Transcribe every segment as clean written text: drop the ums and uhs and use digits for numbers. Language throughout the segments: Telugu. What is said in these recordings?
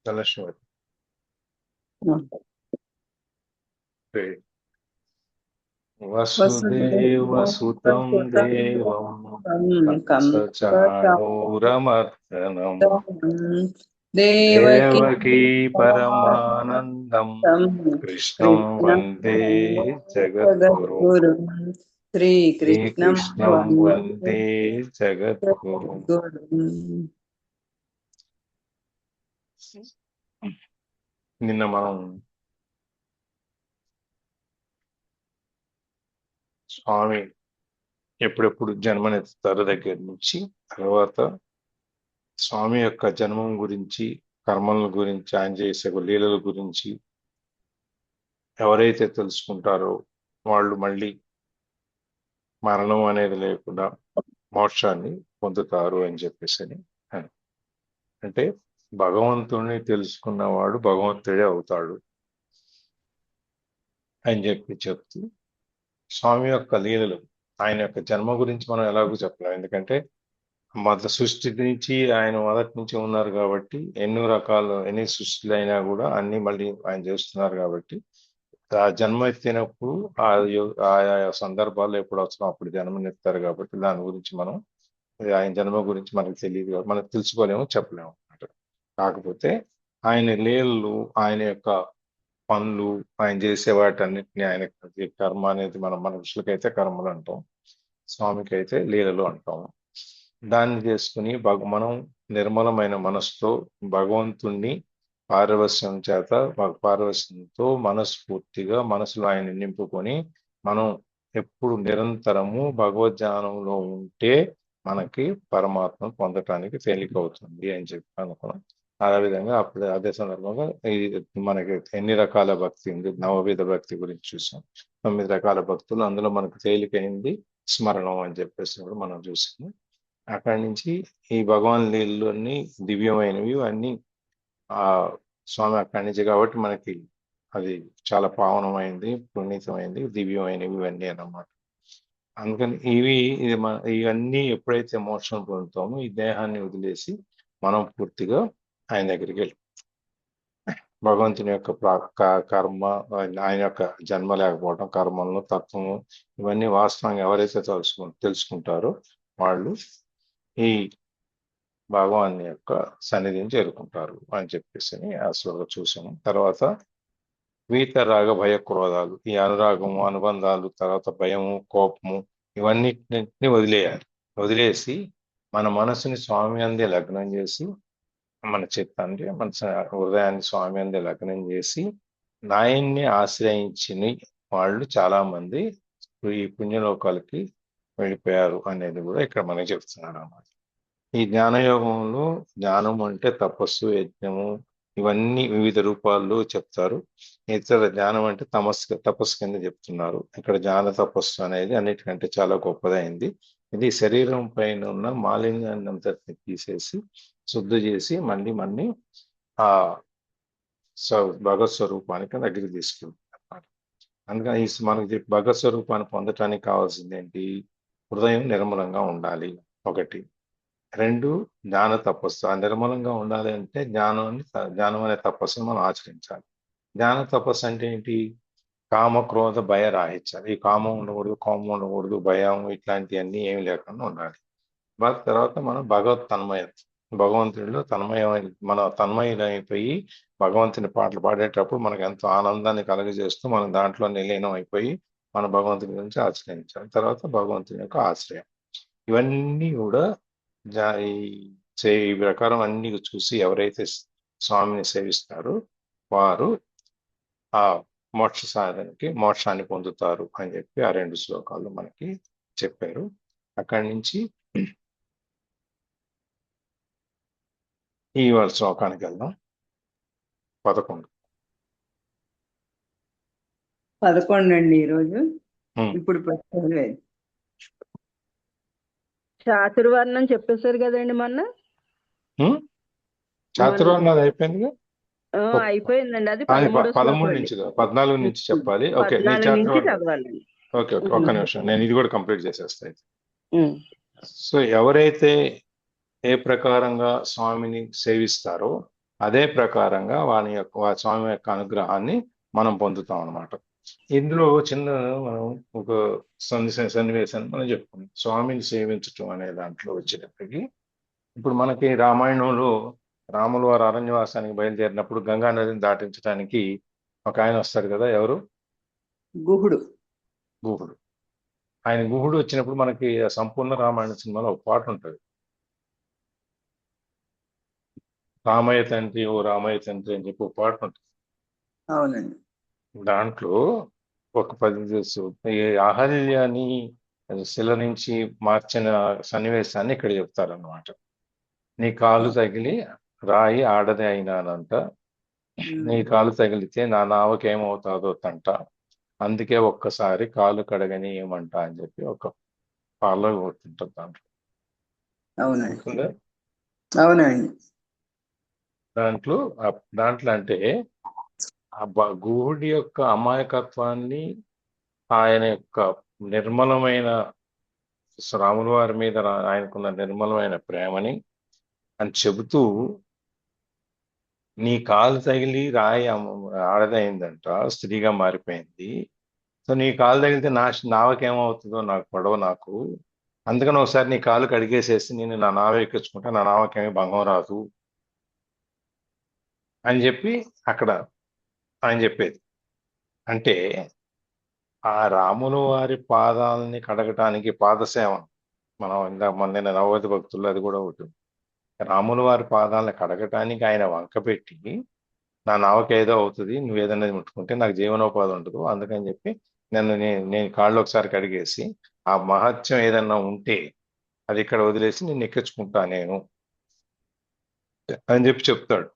ధనలక్ష్మి వసుదేవసుతం దేవం కంసచాణూరమర్దనం దేవకీ పరమానందం కృష్ణం వందే జగద్గురు శ్రీకృష్ణం వందే జగద్గురు. నిన్న మనం స్వామి ఎప్పుడెప్పుడు జన్మనెత్తుతారో దగ్గర నుంచి తర్వాత స్వామి యొక్క జన్మం గురించి, కర్మల గురించి, ఆయన చేసే లీలల గురించి ఎవరైతే తెలుసుకుంటారో వాళ్ళు మళ్ళీ మరణం అనేది లేకుండా మోక్షాన్ని పొందుతారు అని చెప్పేసి అంటే భగవంతుడిని తెలుసుకున్నవాడు భగవంతుడే అవుతాడు అని చెప్తూ స్వామి యొక్క లీలలు, ఆయన యొక్క జన్మ గురించి మనం ఎలాగో చెప్పలేం. ఎందుకంటే సృష్టి నుంచి ఆయన మొదటి నుంచి ఉన్నారు కాబట్టి ఎన్ని సృష్టిలు అయినా కూడా అన్ని మళ్ళీ ఆయన చేస్తున్నారు కాబట్టి ఆ జన్మ ఎత్తినప్పుడు ఆయా సందర్భాల్లో ఎప్పుడు అవసరం అప్పుడు జన్మనెత్తారు కాబట్టి దాని గురించి మనం ఆయన జన్మ గురించి మనకు తెలియదు, మనకు తెలుసుకోలేము, చెప్పలేము అన్నమాట. కాకపోతే ఆయన లీలలు, ఆయన యొక్క పనులు, ఆయన చేసే వాటన్నిటిని, ఆయన కర్మ అనేది మన మనుషులకైతే కర్మలు అంటాం, స్వామికి అయితే లీలలు అంటాం. దాన్ని చేసుకుని మనం నిర్మలమైన మనసుతో భగవంతుణ్ణి పారవస్యంతో మనస్ఫూర్తిగా మనసులో ఆయన నింపుకొని మనం ఎప్పుడు నిరంతరము భగవద్ధ్యానంలో ఉంటే మనకి పరమాత్మ పొందటానికి తేలికవుతుంది అని చెప్పి అనుకున్నాం. అదేవిధంగా అప్పుడు అదే సందర్భంగా మనకి ఎన్ని రకాల భక్తి ఉంది, నవవిధ భక్తి గురించి చూసాం. 9 రకాల భక్తులు, అందులో మనకు తేలికైంది స్మరణం అని చెప్పేసి కూడా మనం చూసాము. అక్కడి నుంచి ఈ భగవాన్ లీలలు అన్ని దివ్యమైనవి అన్ని స్వామి అక్కడి నుంచి కాబట్టి మనకి అది చాలా పావనమైంది, పునీతమైంది, దివ్యమైనవి ఇవన్నీ అన్నమాట. అందుకని ఇవన్నీ ఎప్పుడైతే మోక్షం పొందుతామో ఈ దేహాన్ని వదిలేసి మనం పూర్తిగా ఆయన దగ్గరికి వెళ్ళి భగవంతుని యొక్క కర్మ, ఆయన యొక్క జన్మ లేకపోవడం, కర్మలను, తత్వము ఇవన్నీ వాస్తవంగా ఎవరైతే తెలుసుకుంటారో వాళ్ళు ఈ భగవాన్ యొక్క సన్నిధిని చేరుకుంటారు అని చెప్పేసి ఆ శ్లోకం చూసాము. తర్వాత వీతరాగ భయ క్రోధాలు, ఈ అనురాగము, అనుబంధాలు, తర్వాత భయము, కోపము ఇవన్నిటిని వదిలేసి మన మనసుని స్వామి అందే లగ్నం చేసి, మన చిత్తాన్ని, మన హృదయాన్ని స్వామి అందే లగ్నం చేసి నాయన్ని ఆశ్రయించిన వాళ్ళు చాలా మంది ఈ పుణ్యలోకాలకి వెళ్ళిపోయారు అనేది కూడా ఇక్కడ మనకి చెప్తున్నారు అన్నమాట. ఈ జ్ఞానయోగంలో జ్ఞానం అంటే తపస్సు, యజ్ఞము ఇవన్నీ వివిధ రూపాల్లో చెప్తారు. ఇతర జ్ఞానం అంటే తపస్సు కింద చెప్తున్నారు. ఇక్కడ జ్ఞాన తపస్సు అనేది అన్నిటికంటే చాలా గొప్పదైంది. ఇది శరీరం పైన ఉన్న మాలిన్యాన్ని అంతటిని తీసేసి శుద్ధి చేసి మళ్ళీ ఆ భగవత్ స్వరూపానికి దగ్గరికి తీసుకెళ్తుంది అన్నమాట. అందుకని మనకి భగవత్ స్వరూపాన్ని పొందటానికి కావాల్సింది ఏంటి? హృదయం నిర్మలంగా ఉండాలి ఒకటి. 2 జ్ఞాన తపస్సు. ఆ నిర్మలంగా ఉండాలి అంటే జ్ఞానం అనే తపస్సును మనం ఆచరించాలి. జ్ఞాన తపస్సు అంటే ఏంటి? కామ, క్రోధ, భయ రాహించాలి. ఈ కామం ఉండకూడదు, కోపం ఉండకూడదు, భయం ఇట్లాంటివన్నీ ఏమి లేకుండా ఉండాలి. తర్వాత మనం భగవంతుడిలో మన తన్మయులైపోయి భగవంతుని పాటలు పాడేటప్పుడు మనకు ఎంతో ఆనందాన్ని కలుగజేస్తూ మనం దాంట్లో నిలీనం అయిపోయి మన భగవంతుని గురించి ఆశ్రయించాలి. తర్వాత భగవంతుని యొక్క ఆశ్రయం. ఇవన్నీ కూడా ఈ ప్రకారం అన్ని చూసి ఎవరైతే స్వామిని సేవిస్తారో వారు ఆ మోక్ష సాధనకి మోక్షాన్ని పొందుతారు అని చెప్పి ఆ 2 శ్లోకాలు మనకి చెప్పారు. అక్కడి నుంచి ఈ శ్లోకానికి వెళ్దాం. 11 అండి ఈరోజు. ఇప్పుడు చాతుర్వర్ణం చెప్పేశారు కదండి మొన్న. చాతుర్వర్ణం అయిపోయింది, అయిపోయిందండి. అది 13 నుంచి 14 నుంచి చెప్పాలి. ఓకే, ఓకే ఒక్క నిమిషం, నేను ఇది కూడా కంప్లీట్ చేసేస్తాను. సో ఎవరైతే ఏ ప్రకారంగా స్వామిని సేవిస్తారో అదే ప్రకారంగా స్వామి యొక్క అనుగ్రహాన్ని మనం పొందుతాం అన్నమాట. ఇందులో చిన్న మనం ఒక సన్నివేశాన్ని మనం చెప్పుకున్నాం. స్వామిని సేవించటం అనే దాంట్లో వచ్చేటప్పటికి ఇప్పుడు మనకి రామాయణంలో రాములు వారు అరణ్యవాసానికి బయలుదేరినప్పుడు గంగా నదిని దాటించడానికి ఒక ఆయన వస్తాడు కదా, ఎవరు? గుహుడు. గుహుడు. ఆయన గుహుడు వచ్చినప్పుడు మనకి ఆ సంపూర్ణ రామాయణ సినిమాలో ఒక పాట ఉంటుంది. రామయ్య తండ్రి ఓ రామయ్య తండ్రి అని చెప్పి ఒక పాట ఉంటుంది. అవునండి. దాంట్లో ఒక 10 ఈ అహల్యని శిల నుంచి మార్చిన సన్నివేశాన్ని ఇక్కడ చెప్తారన్నమాట. నీ కాలు తగిలి రాయి ఆడదే అయినానంట, నీ కాలు తగిలితే నా నావకేమవుతాదో తంట, అందుకే ఒక్కసారి కాలు కడగని ఏమంట అని చెప్పి ఒక పాలో కొట్టుంటుంది దాంట్లో. అవునండి. గుర్తుందా? అవునండి. దాంట్లో దాంట్లో అంటే ఆ గుహుడి యొక్క అమాయకత్వాన్ని, ఆయన యొక్క నిర్మలమైన రాముల వారి మీద ఆయనకున్న నిర్మలమైన ప్రేమని అని చెబుతూ, నీ కాలు తగిలి రాయి ఆడదైందంట, స్త్రీగా మారిపోయింది. సో నీ కాలు తగిలితే నావకేమవుతుందో నాకు పడవ నాకు, అందుకని ఒకసారి నీ కాలు కడిగేసేసి నేను నా నావ ఎక్కించుకుంటా, నా నావకేమీ భంగం రాదు అని చెప్పి అక్కడ ఆయన చెప్పేది. అంటే ఆ రాముల వారి పాదాలని కడగటానికి పాదసేవ, మనం ఇందాక మొన్న నవవధి భక్తుల్లో అది కూడా ఒకటి. రాముల వారి పాదాలను కడగటానికి ఆయన వంక పెట్టి, నా నావకి ఏదో అవుతుంది, నువ్వు ఏదన్నది ముట్టుకుంటే నాకు జీవనోపాధి ఉండదు, అందుకని చెప్పి నేను కాళ్ళు ఒకసారి కడిగేసి ఆ మహత్యం ఏదన్నా ఉంటే అది ఇక్కడ వదిలేసి నేను ఎక్కించుకుంటా నేను అని చెప్పి చెప్తాడు.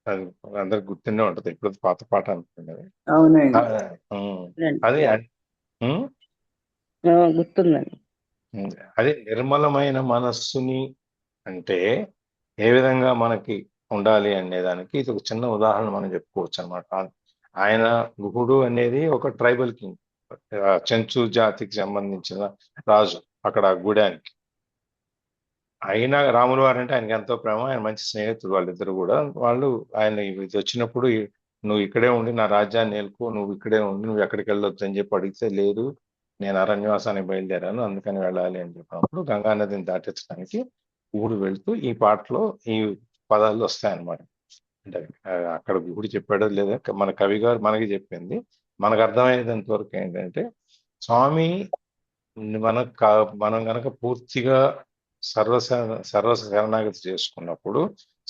అది అందరికి గుర్తుండే ఉంటది, ఇప్పుడు పాత పాట అనుకుంటుంది. అవునండి. అది గుర్తుందండి. అది నిర్మలమైన మనస్సుని అంటే ఏ విధంగా మనకి ఉండాలి అనేదానికి ఇది ఒక చిన్న ఉదాహరణ మనం చెప్పుకోవచ్చు అనమాట. ఆయన గుహుడు అనేది ఒక ట్రైబల్ కింగ్, చెంచు జాతికి సంబంధించిన రాజు అక్కడ గూడానికి. అయినా రాముల వారు అంటే ఆయనకి ఎంతో ప్రేమ, ఆయన మంచి స్నేహితుడు వాళ్ళిద్దరు కూడా. వాళ్ళు ఆయన ఇది వచ్చినప్పుడు నువ్వు ఇక్కడే ఉండి నా రాజ్యాన్ని నేర్కో, నువ్వు ఇక్కడే ఉండి నువ్వు ఎక్కడికి వెళ్ళొద్దు అని చెప్పి అడిగితే, లేదు నేను అరణ్యవాసానికి బయలుదేరాను అందుకని వెళ్ళాలి అని చెప్పినప్పుడు గంగా నదిని దాటించడానికి ఊరు వెళ్తూ ఈ పాటలో ఈ పదాలు వస్తాయన్నమాట. అంటే అక్కడ గుడి చెప్పాడో లేదా మన కవి గారు మనకి చెప్పింది, మనకు అర్థమయ్యేంత వరకు ఏంటంటే స్వామి మనం గనక పూర్తిగా సర్వ శరణాగతి చేసుకున్నప్పుడు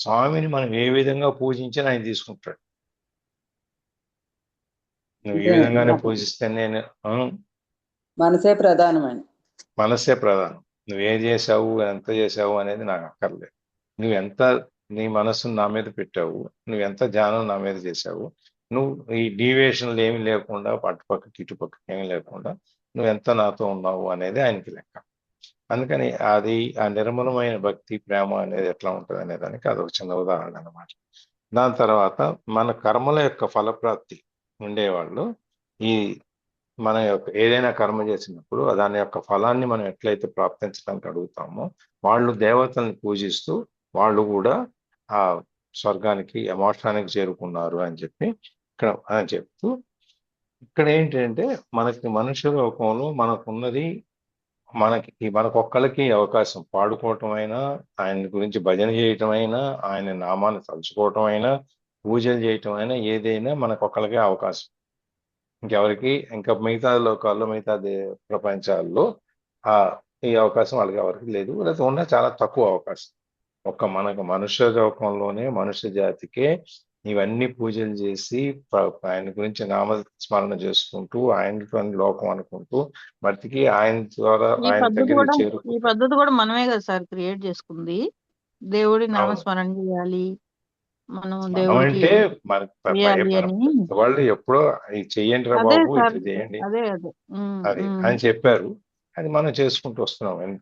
స్వామిని మనం ఏ విధంగా పూజించినా ఆయన తీసుకుంటాడు. నువ్వు ఈ విధంగానే పూజిస్తే నేను మనసే ప్రధానమని. మనస్సే ప్రధానం. నువ్వేం చేసావు, ఎంత చేసావు అనేది నాకు అక్కర్లేదు. నీ మనస్సును నా మీద పెట్టావు, నువ్వు ఎంత ధ్యానం నా మీద చేసావు, నువ్వు ఈ డీవియేషన్లు ఏమి లేకుండా అటుపక్కకి ఇటుపక్కకి ఏమి లేకుండా నువ్వు ఎంత నాతో ఉన్నావు అనేది ఆయనకి లెక్క. అందుకని అది ఆ నిర్మలమైన భక్తి ప్రేమ అనేది ఎట్లా ఉంటుంది అనే దానికి అదొక చిన్న ఉదాహరణ అన్నమాట. దాని తర్వాత మన కర్మల యొక్క ఫలప్రాప్తి ఉండేవాళ్ళు ఈ మన యొక్క ఏదైనా కర్మ చేసినప్పుడు దాని యొక్క ఫలాన్ని మనం ఎట్లయితే ప్రాప్తించడానికి అడుగుతామో, వాళ్ళు దేవతల్ని పూజిస్తూ వాళ్ళు కూడా ఆ స్వర్గానికి మోక్షానికి చేరుకున్నారు అని చెప్పి ఇక్కడ అని చెప్తూ, ఇక్కడ ఏంటంటే మనకి మనుష్య లోకంలో మనకున్నది మనకొక్కళ్ళకి అవకాశం పాడుకోవటం అయినా, ఆయన గురించి భజన చేయటం అయినా, ఆయన నామాన్ని తలుచుకోవటం అయినా, పూజలు చేయటం అయినా, ఏదైనా మనకొక్కళ్ళకే అవకాశం. ఇంకెవరికి ఇంకా మిగతా లోకాల్లో మిగతా ప్రపంచాల్లో ఆ ఈ అవకాశం వాళ్ళకి ఎవరికి లేదు, లేకపోతే ఉన్న చాలా తక్కువ అవకాశం. మనకు మనుష్య లోకంలోనే మనుష్య జాతికే ఇవన్నీ పూజలు చేసి ఆయన గురించి నామస్మరణ చేసుకుంటూ ఆయనతో లోకం అనుకుంటూ బతికి ఆయన ద్వారా ఆయన దగ్గరికి ఈ చేరుకుంటారు. పద్ధతి కూడా మనమే కదా సార్ క్రియేట్ చేసుకుంది. దేవుడి నామస్మరణ చేయాలి, మనం దేవుడికి అంటే మన చేయాలి అని. వాళ్ళు ఎప్పుడో చెయ్యండి రా అదే బాబు, సార్, ఇట్లా చేయండి అదే అది అని చెప్పారు. అది మనం చేసుకుంటూ వస్తున్నాం.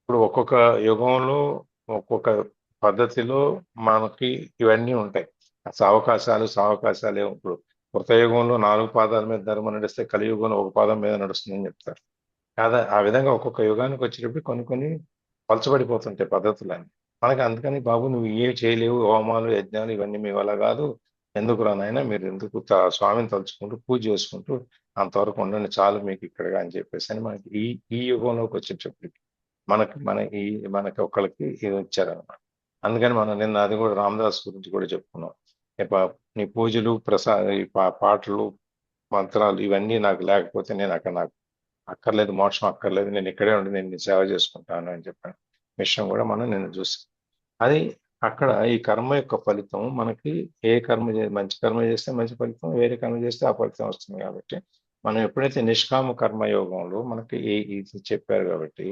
ఇప్పుడు ఒక్కొక్క యుగంలో ఒక్కొక్క పద్ధతిలో మనకి ఇవన్నీ ఉంటాయి. అవకాశాలే. ఇప్పుడు కొత్త యుగంలో 4 పాదాల మీద ధర్మం నడిస్తే కలియుగంలో ఒక పాదం మీద నడుస్తుందని చెప్తారు. కాదా? ఆ విధంగా ఒక్కొక్క యుగానికి వచ్చేటప్పుడు కొన్ని పలచబడిపోతుంటాయి పద్ధతులన్నీ. మనకి అందుకని బాబు నువ్వు ఏమి చేయలేవు, హోమాలు యజ్ఞాలు ఇవన్నీ మీ వల్ల కాదు, ఎందుకు రానైనా మీరు ఎందుకు స్వామిని తలుచుకుంటూ పూజ చేసుకుంటూ అంతవరకు ఉండండి చాలు మీకు ఇక్కడ అని చెప్పేసి అని మనకి ఈ యుగంలోకి వచ్చేటప్పటికి మనకి ఒకళ్ళకి ఇది వచ్చారనమాట. అందుకని మనం నిన్న అది కూడా రామదాస్ గురించి కూడా చెప్పుకున్నాం. నీ పూజలు ఈ పాటలు మంత్రాలు ఇవన్నీ నాకు లేకపోతే నేను అక్కడ నాకు అక్కర్లేదు, మోక్షం అక్కర్లేదు, నేను ఇక్కడే ఉండి నేను సేవ చేసుకుంటాను అని చెప్పాను విషయం కూడా మనం నిన్న చూసాం. అది అక్కడ ఈ కర్మ యొక్క ఫలితం మనకి ఏ మంచి కర్మ చేస్తే మంచి ఫలితం, వేరే కర్మ చేస్తే ఆ ఫలితం వస్తుంది. కాబట్టి మనం ఎప్పుడైతే నిష్కామ కర్మయోగంలో మనకి ఇది చెప్పారు కాబట్టి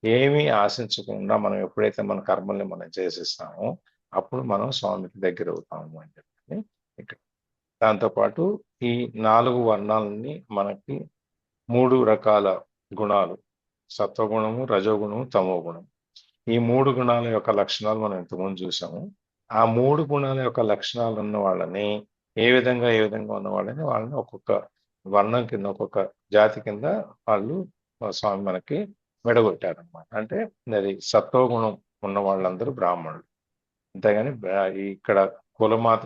ఏమీ ఆశించకుండా మనం ఎప్పుడైతే మన కర్మల్ని మనం చేసేస్తామో అప్పుడు మనం స్వామికి దగ్గర అవుతాము అని చెప్పి ఇక్కడ. దాంతోపాటు ఈ 4 వర్ణాలని మనకి 3 రకాల గుణాలు, సత్వగుణము, రజోగుణము, తమో గుణం. ఈ 3 గుణాల యొక్క లక్షణాలు మనం ఇంతకుముందు చూసాము. ఆ 3 గుణాల యొక్క లక్షణాలు ఉన్న వాళ్ళని ఏ విధంగా ఉన్న వాళ్ళని ఒక్కొక్క వర్ణం కింద, ఒక్కొక్క జాతి కింద వాళ్ళు స్వామి మనకి విడగొట్టారనమాట. అంటే అది సత్వగుణం ఉన్న వాళ్ళందరూ బ్రాహ్మణులు. అంతేగాని ఇక్కడ కులమాత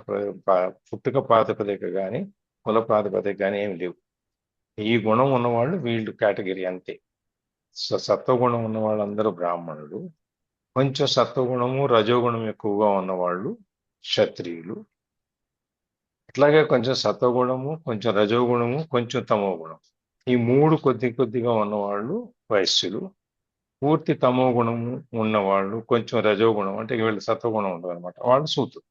పుట్టుక ప్రాతిపదిక కానీ కుల ప్రాతిపదిక కానీ ఏమి లేవు. ఈ గుణం ఉన్నవాళ్ళు వీళ్ళు కేటగిరీ అంతే. సత్వగుణం ఉన్న వాళ్ళందరూ బ్రాహ్మణులు, కొంచెం సత్వగుణము రజోగుణం ఎక్కువగా ఉన్నవాళ్ళు క్షత్రియులు, అట్లాగే కొంచెం సత్వగుణము, కొంచెం రజోగుణము, కొంచెం తమో గుణం, ఈ 3 కొద్దిగా ఉన్నవాళ్ళు వైశ్యులు, పూర్తి తమో గుణము ఉన్నవాళ్ళు, కొంచెం రజోగుణం అంటే వీళ్ళు సత్వగుణం ఉండదు అనమాట, వాళ్ళు సూతులు.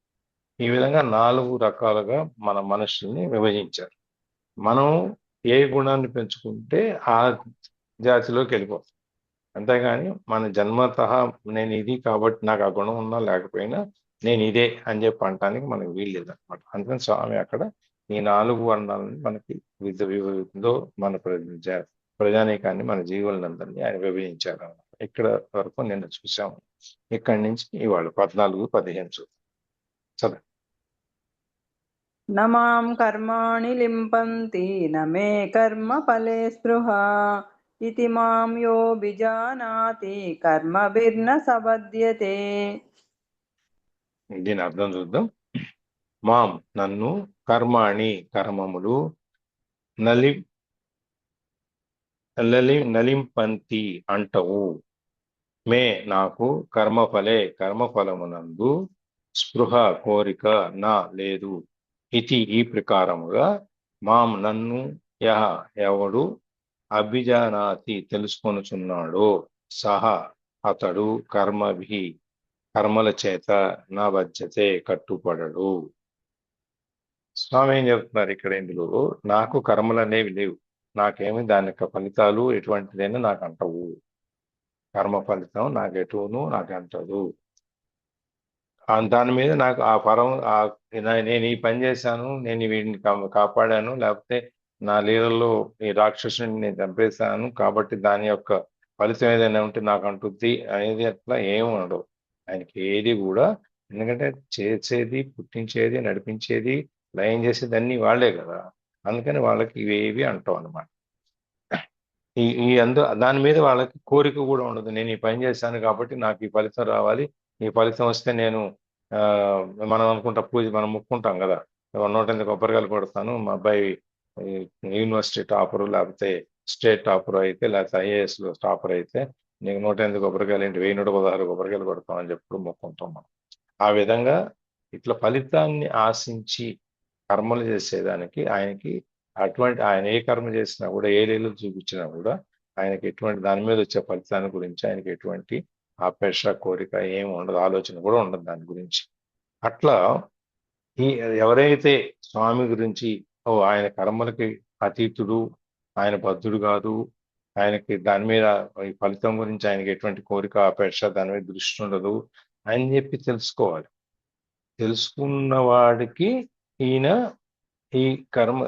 ఈ విధంగా 4 రకాలుగా మన మనుషుల్ని విభజించారు. మనం ఏ గుణాన్ని పెంచుకుంటే ఆ జాతిలోకి వెళ్ళిపోతాం. అంతేగాని మన జన్మతః నేను ఇది కాబట్టి నాకు ఆ గుణం ఉన్నా లేకపోయినా నేను ఇదే అని చెప్పి అనటానికి మనకు వీల్లేదు అనమాట. అందుకని స్వామి అక్కడ ఈ 4 వర్ణాలని మనకి వివిధ మన ప్రజానీకాన్ని, మన జీవులందరినీ ఆయన విభజించారు అన్నమాట. ఇక్కడ వరకు నిన్న చూసాము. ఇక్కడి నుంచి ఇవాళ 14, 15 చదువు. నమాం కర్మాణి లింపంతి నమే కర్మ ఫలే స్పృహ ఇతి మాం యో బిజానాతి కర్మభిర్న సబధ్యతే. దీని అర్థం చూద్దాం. మాం నన్ను, కర్మాణి కర్మములు, నలింపంతి అంటవు, మే నాకు, కర్మఫలమునందు, స్పృహ కోరిక నా లేదు, ఇతి ఈ ప్రకారముగా, మాం నన్ను, యహ ఎవడు, అభిజానాతి తెలుసుకొనుచున్నాడో, సహ అతడు, కర్మల చేత నా బధ్యతే కట్టుపడడు. స్వామి ఏం చెప్తున్నారు ఇక్కడ? ఇందులో నాకు కర్మలు అనేవి లేవు, నాకేమి దాని యొక్క ఫలితాలు ఎటువంటిదైనా నాకు అంటవు, కర్మ ఫలితం నాకు ఎటువును నాకు అంటదు. దాని మీద నాకు ఆ ఫలం, నేను ఈ పని చేశాను, నేను వీడిని కాపాడాను, లేకపోతే నా లీలలో ఈ రాక్షసుని నేను చంపేశాను కాబట్టి దాని యొక్క ఫలితం ఏదైనా ఉంటే నాకు అంటుంది అనేది అట్లా ఏమి ఉండవు ఆయనకి ఏది కూడా. ఎందుకంటే చేసేది, పుట్టించేది, నడిపించేది, లయం చేసేది అన్నీ వాళ్ళే కదా. అందుకని వాళ్ళకి ఇవేవి అంటాం అనమాట. దాని మీద వాళ్ళకి కోరిక కూడా ఉండదు. నేను ఈ పని చేశాను కాబట్టి నాకు ఈ ఫలితం రావాలి, ఈ ఫలితం వస్తే నేను మనం అనుకుంటా మనం ముక్కుంటాం కదా, 108 కొబ్బరికాయలు కొడతాను, మా అబ్బాయి యూనివర్సిటీ టాపరు, లేకపోతే స్టేట్ టాపర్ అయితే, లేకపోతే IAS లో టాపర్ అయితే నీకు 108 కొబ్బరికాయలు ఏంటి, 1116 కొబ్బరికాయలు కొడతాం అని చెప్పి మొక్కుంటాం మనం. ఆ విధంగా ఇట్లా ఫలితాన్ని ఆశించి కర్మలు చేసేదానికి ఆయనకి ఆయన ఏ కర్మ చేసినా కూడా, ఏ లీలలు చూపించినా కూడా ఆయనకి ఎటువంటి దాని మీద వచ్చే ఫలితాన్ని గురించి ఆయనకి ఎటువంటి ఆపేక్ష, కోరిక ఏమి ఉండదు, ఆలోచన కూడా ఉండదు దాని గురించి. అట్లా ఎవరైతే స్వామి గురించి ఆయన కర్మలకి అతీతుడు, ఆయన బద్ధుడు కాదు, ఆయనకి దాని మీద ఈ ఫలితం గురించి ఆయనకి ఎటువంటి కోరిక, ఆపేక్ష, దాని మీద దృష్టి ఉండదు అని చెప్పి తెలుసుకోవాలి. తెలుసుకున్న వాడికి ఈయన ఈ కర్మ,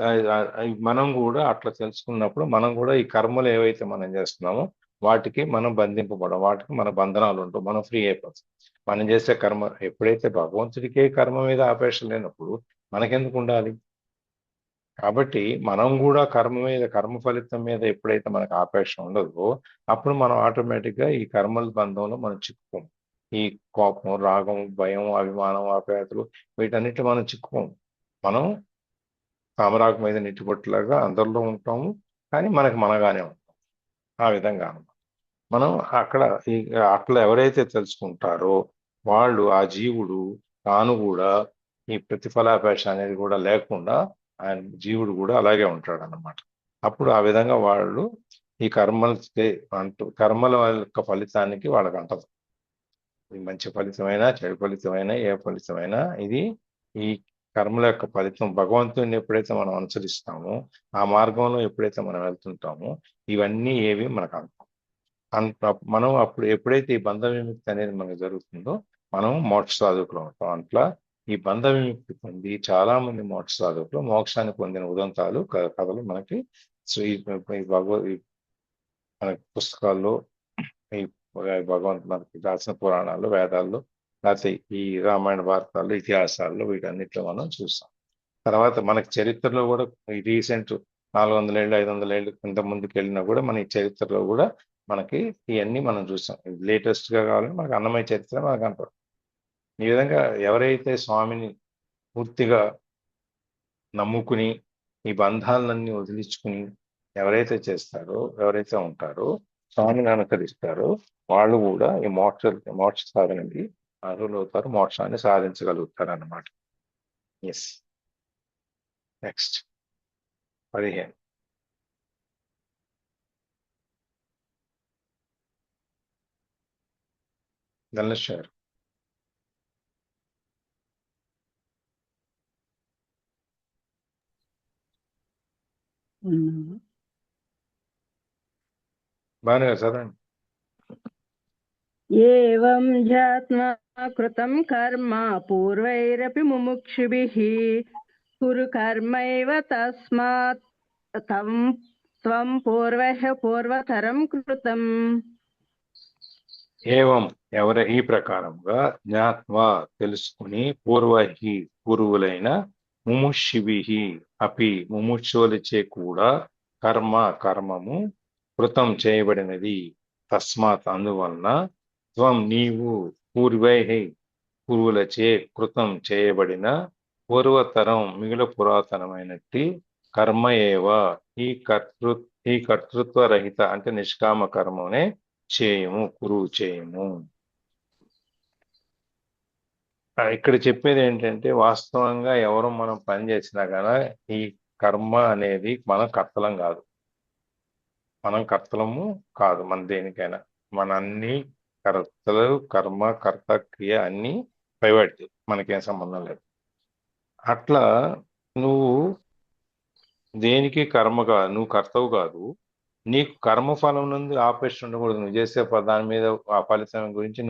మనం కూడా అట్లా తెలుసుకున్నప్పుడు మనం కూడా ఈ కర్మలు ఏవైతే మనం చేస్తున్నామో వాటికి మనం బంధింపబడం, వాటికి మన బంధనాలు ఉండవు, మనం ఫ్రీ అయిపోతాం. మనం చేసే కర్మ ఎప్పుడైతే భగవంతుడికే కర్మ మీద ఆపేక్ష లేనప్పుడు మనకెందుకు ఉండాలి? కాబట్టి మనం కూడా కర్మ ఫలితం మీద ఎప్పుడైతే మనకు ఆపేక్ష ఉండదో అప్పుడు మనం ఆటోమేటిక్గా ఈ కర్మల బంధంలో మనం చిక్కుకోం. ఈ కోపం, రాగం, భయం, అభిమానం, ఆప్యాయతలు వీటన్నిటి మనం చిక్కుకోము. మనం తామరాకు మీద నెట్టిబొట్టులాగా అందరిలో ఉంటాము, కానీ మనకు మనగానే ఉంటాం. ఆ విధంగా అన్నమాట. మనం అక్కడ ఈ అట్లా ఎవరైతే తెలుసుకుంటారో వాళ్ళు, ఆ జీవుడు తాను కూడా ఈ ప్రతిఫలాపేక్ష అనేది కూడా లేకుండా ఆయన జీవుడు కూడా అలాగే ఉంటాడు అన్నమాట. అప్పుడు ఆ విధంగా వాళ్ళు ఈ కర్మలు కర్మల యొక్క ఫలితానికి వాళ్ళకి అంటదు. ఇది మంచి ఫలితమైనా చెడు ఫలితమైనా ఏ ఫలితమైనా ఇది ఈ కర్మల యొక్క ఫలితం. భగవంతుడిని ఎప్పుడైతే మనం అనుసరిస్తామో, ఆ మార్గంలో ఎప్పుడైతే మనం వెళ్తుంటామో, ఇవన్నీ ఏవి మనకు మనం అప్పుడు ఎప్పుడైతే ఈ బంధ విముక్తి అనేది మనకు జరుగుతుందో మనం మోక్ష సాధకులు అవుతాం. అట్లా ఈ బంధ విముక్తి పొంది చాలా మంది మోక్ష సాధకులు మోక్షాన్ని పొందిన ఉదంతాలు కథలు మనకి మన పుస్తకాల్లో, ఈ భగవంతు మనకి రాసిన పురాణాల్లో, వేదాల్లో, లేకపోతే ఈ రామాయణ భారతాల్లో, ఇతిహాసాల్లో వీటన్నిటిలో మనం చూస్తాం. తర్వాత మనకి చరిత్రలో కూడా ఈ రీసెంట్ 400 ఏళ్ళు 500 ఏళ్ళు ఇంత ముందుకు వెళ్ళినా కూడా మన ఈ చరిత్రలో కూడా మనకి ఇవన్నీ మనం చూస్తాం. లేటెస్ట్ గా కావాలంటే మనకి అన్నమయ్య చరిత్ర మనకు కనపడుతుంది. ఈ విధంగా ఎవరైతే స్వామిని పూర్తిగా నమ్ముకుని ఈ బంధాలన్నీ వదిలించుకుని ఎవరైతే చేస్తారో, ఎవరైతే ఉంటారో, స్వామిని అనుసరిస్తారో వాళ్ళు కూడా ఈ మోక్ష సాధనకి అర్హులు అవుతారు, మోక్షాన్ని సాధించగలుగుతారు అన్నమాట. Yes, next 15. ధనుష్ బాగానే చదవండి. ఏవం ధ్యాత్మా కృతం కర్మ పూర్వైరపి ముముక్షుభిః కురు కర్మైవ తస్మాత్ త్వం పూర్వతరం కృతం. ఏవం ఈ ప్రకారంగా జ్ఞాత్వా తెలుసుకుని పూర్వులైన ముముక్షిభి అపి ముముక్షువులచే కూడా కర్మము కృతం చేయబడినది. తస్మాత్ అందువలన త్వం నీవు పూర్వులచే కృతం చేయబడిన పూర్వతరం మిగులు పురాతనమైనట్టి కర్మ ఏవ ఈ కర్తృత్వ రహిత అంటే నిష్కామ కర్మనే కురువు చేయము. ఇక్కడ చెప్పేది ఏంటంటే వాస్తవంగా ఎవరు మనం పని చేసినా కానీ ఈ కర్మ అనేది మనం కర్తలం కాదు. మన దేనికైనా మన అన్ని కర్తలు, కర్మ, కర్త, క్రియ అన్ని ప్రైవేట్, మనకేం సంబంధం లేదు. అట్లా నువ్వు దేనికి నువ్వు కర్తవు కాదు. నీకు కర్మఫలం నుండి ఆపేక్ష ఉండకూడదు. నువ్వు చేసే దాని మీద ఆ ఫలితం గురించి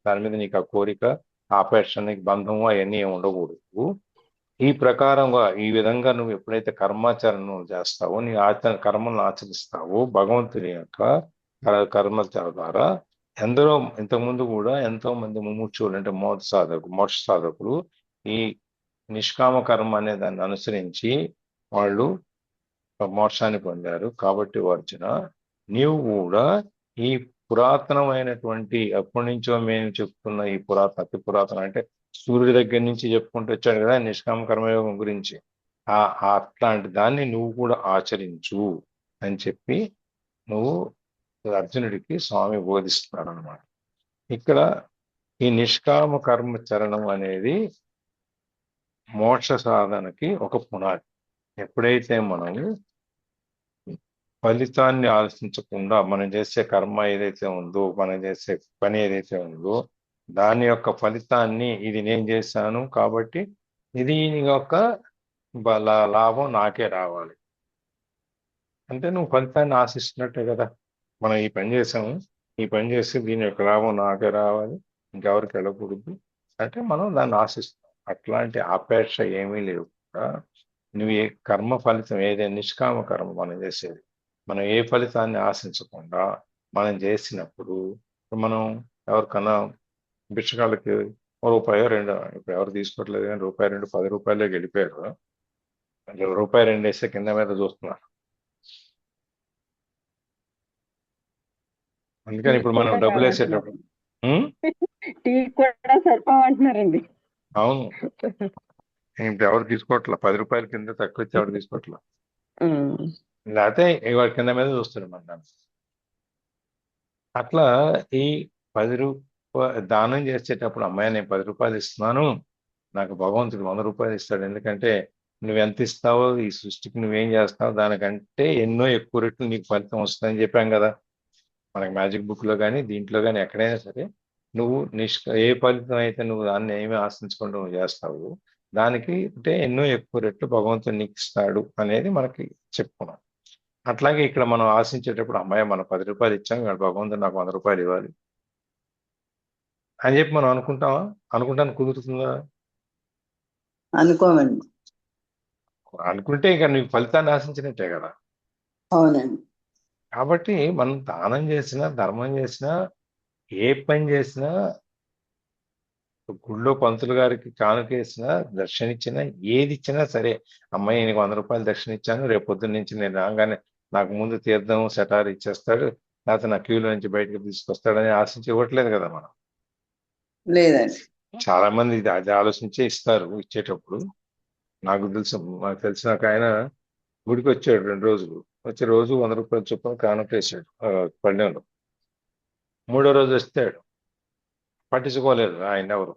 దాని మీద నీకు ఆ కోరిక, ఆపేక్ష, నీకు బంధము అవన్నీ ఏమి ఉండకూడదు. ఈ ప్రకారంగా ఈ విధంగా నువ్వు ఎప్పుడైతే కర్మాచరణ చేస్తావో, నీ కర్మలను ఆచరిస్తావో భగవంతుని యొక్క కర్మ ద్వారా ఇంతకుముందు కూడా ఎంతో మంది ముముక్షువులు అంటే మోక్ష సాధకులు ఈ నిష్కామ కర్మ అనే దాన్ని అనుసరించి వాళ్ళు మోక్షాన్ని పొందారు. కాబట్టి అర్జున, నీవు కూడా ఈ పురాతనమైనటువంటి ఎప్పటి నుంచో మేము చెప్తున్న ఈ అతి పురాతన అంటే సూర్యుడి దగ్గర నుంచి చెప్పుకుంటూ వచ్చాడు కదా నిష్కామ కర్మయోగం గురించి, అట్లాంటి దాన్ని నువ్వు కూడా ఆచరించు అని చెప్పి నువ్వు అర్జునుడికి స్వామి బోధిస్తున్నాడు అనమాట. ఇక్కడ ఈ నిష్కామ కర్మ చరణం అనేది మోక్ష సాధనకి ఒక పునాది. ఎప్పుడైతే మనము ఫలితాన్ని ఆలోచించకుండా మనం చేసే కర్మ ఏదైతే ఉందో, మనం చేసే పని ఏదైతే ఉందో దాని యొక్క ఫలితాన్ని ఇది నేను చేశాను కాబట్టి ఇది యొక్క లాభం నాకే రావాలి అంటే నువ్వు ఫలితాన్ని ఆశిస్తున్నట్టే కదా. మనం ఈ పని చేసాము, ఈ పని చేసి దీని యొక్క లాభం నాకే రావాలి, ఇంకెవరికి వెళ్ళకూడదు అంటే మనం దాన్ని ఆశిస్తాం. అట్లాంటి ఆపేక్ష ఏమీ లేకుండా నువ్వు ఏ కర్మ ఫలితం ఏదైనా నిష్కామ కర్మ మనం చేసేది, మనం ఏ ఫలితాన్ని ఆశించకుండా మనం చేసినప్పుడు, మనం ఎవరికన్నా భిక్షకాలకి రూపాయో 2 ఇప్పుడు ఎవరు తీసుకోవట్లేదు కానీ రూపాయి 2 10 రూపాయలే గెలిపారు. రూపాయి 2 వేస్తే కింద మీద చూస్తున్నారు. అందుకని ఇప్పుడు మనం డబ్బులు వేసేటప్పుడు టీ కూడా సరిపోమంటున్నారండి. అవును, ఇప్పుడు ఎవరు తీసుకోవట్లా, 10 రూపాయల కింద తక్కువ ఇచ్చి ఎవరు తీసుకోవట్లా. ఉమ్. లేకపోతే వాడి కింద మీద చూస్తారు మన దాన్ని. అట్లా ఈ 10 రూపాయలు దానం చేసేటప్పుడు, అమ్మాయి నేను 10 రూపాయలు ఇస్తున్నాను, నాకు భగవంతుడు 100 రూపాయలు ఇస్తాడు, ఎందుకంటే నువ్వెంత ఇస్తావో ఈ సృష్టికి నువ్వేం చేస్తావో దానికంటే ఎన్నో ఎక్కువ రెట్లు నీకు ఫలితం వస్తుందని చెప్పాం కదా. మనకి మ్యాజిక్ బుక్ లో కానీ దీంట్లో కానీ ఎక్కడైనా సరే నువ్వు ఏ ఫలితం అయితే నువ్వు దాన్ని ఏమి ఆశించకుండా నువ్వు చేస్తావు, దానికి అంటే ఎన్నో ఎక్కువ రెట్లు భగవంతుడు నీకు ఇస్తాడు అనేది మనకి చెప్పుకున్నాం. అట్లాగే ఇక్కడ మనం ఆశించేటప్పుడు, అమ్మాయి మనం 10 రూపాయలు ఇచ్చాం, ఇక్కడ భగవంతుడు నాకు 100 రూపాయలు ఇవ్వాలి అని చెప్పి మనం అనుకుంటామా? అనుకుంటానికి కుదురుతుందా? అనుకోమండి. అనుకుంటే ఇక నీకు ఫలితాన్ని ఆశించినట్టే కదా. అవునండి. కాబట్టి మనం దానం చేసినా, ధర్మం చేసినా, ఏ పని చేసినా, గుళ్ళో పంతులు గారికి కానుకేసినా, దర్శన ఇచ్చినా, ఏది ఇచ్చినా సరే, అమ్మాయి నీకు 100 రూపాయలు దర్శన ఇచ్చాను, రేపు పొద్దున్న నుంచి నేను రాగానే నాకు ముందు తీర్థం సెటార్ ఇచ్చేస్తాడు, లేకపోతే నా క్యూలో నుంచి బయటకు తీసుకొస్తాడని ఆశించి ఇవ్వట్లేదు కదా మనం. లేదండి. చాలా మంది అది ఆలోచించే ఇస్తారు ఇచ్చేటప్పుడు. నాకు తెలిసిన ఒక ఆయన గుడికి వచ్చాడు 2 రోజులు, వచ్చి రోజు 100 రూపాయలు చొప్పున కానుకేసాడు పళ్ళెంలో. 3వ రోజు వస్తాడు, పట్టించుకోలేదు ఆయన ఎవరు.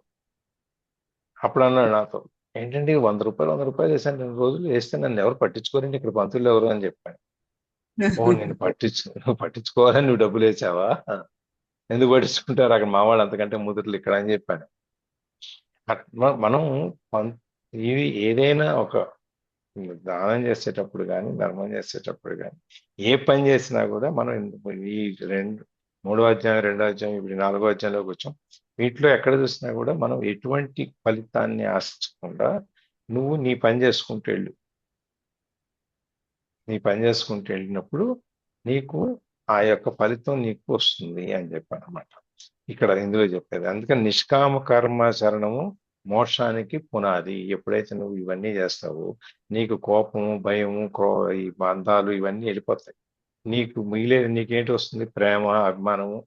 అప్పుడు అన్నాడు నాతో, ఏంటంటే 100 రూపాయలు వేసాను 2 రోజులు, వేస్తే నన్ను ఎవరు పట్టించుకోరండి, ఇక్కడ పంతులు ఎవరు అని చెప్పాను. ఓ నేను పట్టించుకోవాలని నువ్వు డబ్బులు వేసావా, ఎందుకు పట్టించుకుంటారు, అక్కడ మా వాళ్ళు అంతకంటే ముదురులు ఇక్కడ అని చెప్పాను. మనం ఇది ఏదైనా ఒక దానం చేసేటప్పుడు కానీ, ధర్మం చేసేటప్పుడు కానీ, ఏ పని చేసినా కూడా మనం ఈ 3వ అధ్యాయం, 2వ అధ్యాయం, ఇప్పుడు 4వ అధ్యాయంలోకి వచ్చాం. వీటిలో ఎక్కడ చూసినా కూడా మనం ఎటువంటి ఫలితాన్ని ఆశించకుండా నువ్వు నీ పని చేసుకుంటూ వెళ్ళు. నీ పని చేసుకుంటూ వెళ్ళినప్పుడు నీకు ఆ యొక్క ఫలితం నీకు వస్తుంది అని చెప్పాను అనమాట ఇక్కడ ఇందులో చెప్పేది. అందుకని నిష్కామ కర్మాచరణము మోక్షానికి పునాది. ఎప్పుడైతే నువ్వు ఇవన్నీ చేస్తావో నీకు కోపము, భయము, ఈ బంధాలు ఇవన్నీ వెళ్ళిపోతాయి. నీకేంటి వస్తుంది? ప్రేమ, అభిమానము,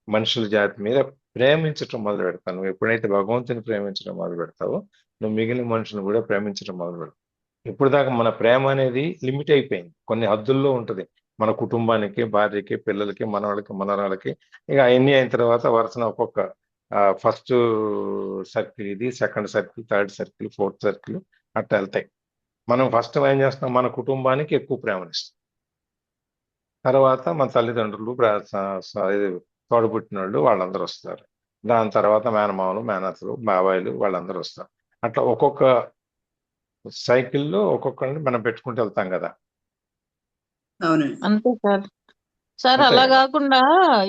మనుషుల జాతి మీద ప్రేమించటం మొదలు పెడతావు. నువ్వు ఎప్పుడైతే భగవంతుని ప్రేమించడం మొదలు పెడతావో నువ్వు మిగిలిన మనుషులను కూడా ప్రేమించడం మొదలు పెడతావు. ఇప్పుడు దాకా మన ప్రేమ అనేది లిమిట్ అయిపోయింది, కొన్ని హద్దుల్లో ఉంటుంది. మన కుటుంబానికి, భార్యకి, పిల్లలకి, మనవాళ్ళకి, మనరాళ్ళకి, ఇక అవన్నీ అయిన తర్వాత వరుసన ఒక్కొక్క ఫస్ట్ సర్కిల్ ఇది, second circle, third circle, fourth circle అట్లా వెళ్తాయి. మనం ఫస్ట్ ఏం చేస్తాం, మన కుటుంబానికి ఎక్కువ ప్రేమనిస్తాం. తర్వాత మన తల్లిదండ్రులు, తోడబుట్టిన వాళ్ళు, వాళ్ళందరూ వస్తారు. దాని తర్వాత మేనమామలు, మేనత్తలు, బాబాయిలు, వాళ్ళందరూ వస్తారు. అట్లా ఒక్కొక్క సైకిల్లో ఒక్కొక్కరిని మనం పెట్టుకుంటూ వెళ్తాం కదా. అవునండి. అంతే సార్. సార్ అంతే అలా కదా. కాకుండా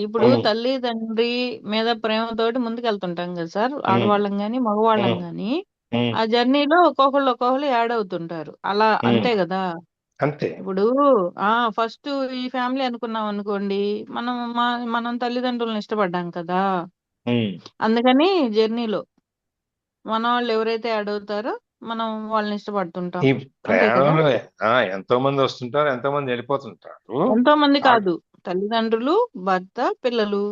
ఇప్పుడు తల్లి తండ్రి మీద ప్రేమతోటి ముందుకెళ్తుంటాం కదా సార్, ఆడవాళ్ళం గాని మగవాళ్ళం గాని ఆ జర్నీలో ఒక్కొక్కళ్ళు యాడ్ అవుతుంటారు అలా, అంతే కదా. అంతే. ఇప్పుడు ఫస్ట్ ఈ ఫ్యామిలీ అనుకున్నాం అనుకోండి, మనం తల్లిదండ్రులను ఇష్టపడ్డాం కదా, అందుకని జర్నీలో మన వాళ్ళు ఎవరైతే యాడ్ అవుతారో మనం వాళ్ళని ఇష్టపడుతుంటాం. ఈ అంతే కదా. ప్రయాణంలో ఎంతో మంది వస్తుంటారు, ఎంతో మంది వెళ్ళిపోతుంటారు. ఎంతో మంది కాదు, తల్లిదండ్రులు, భర్త, పిల్లలు,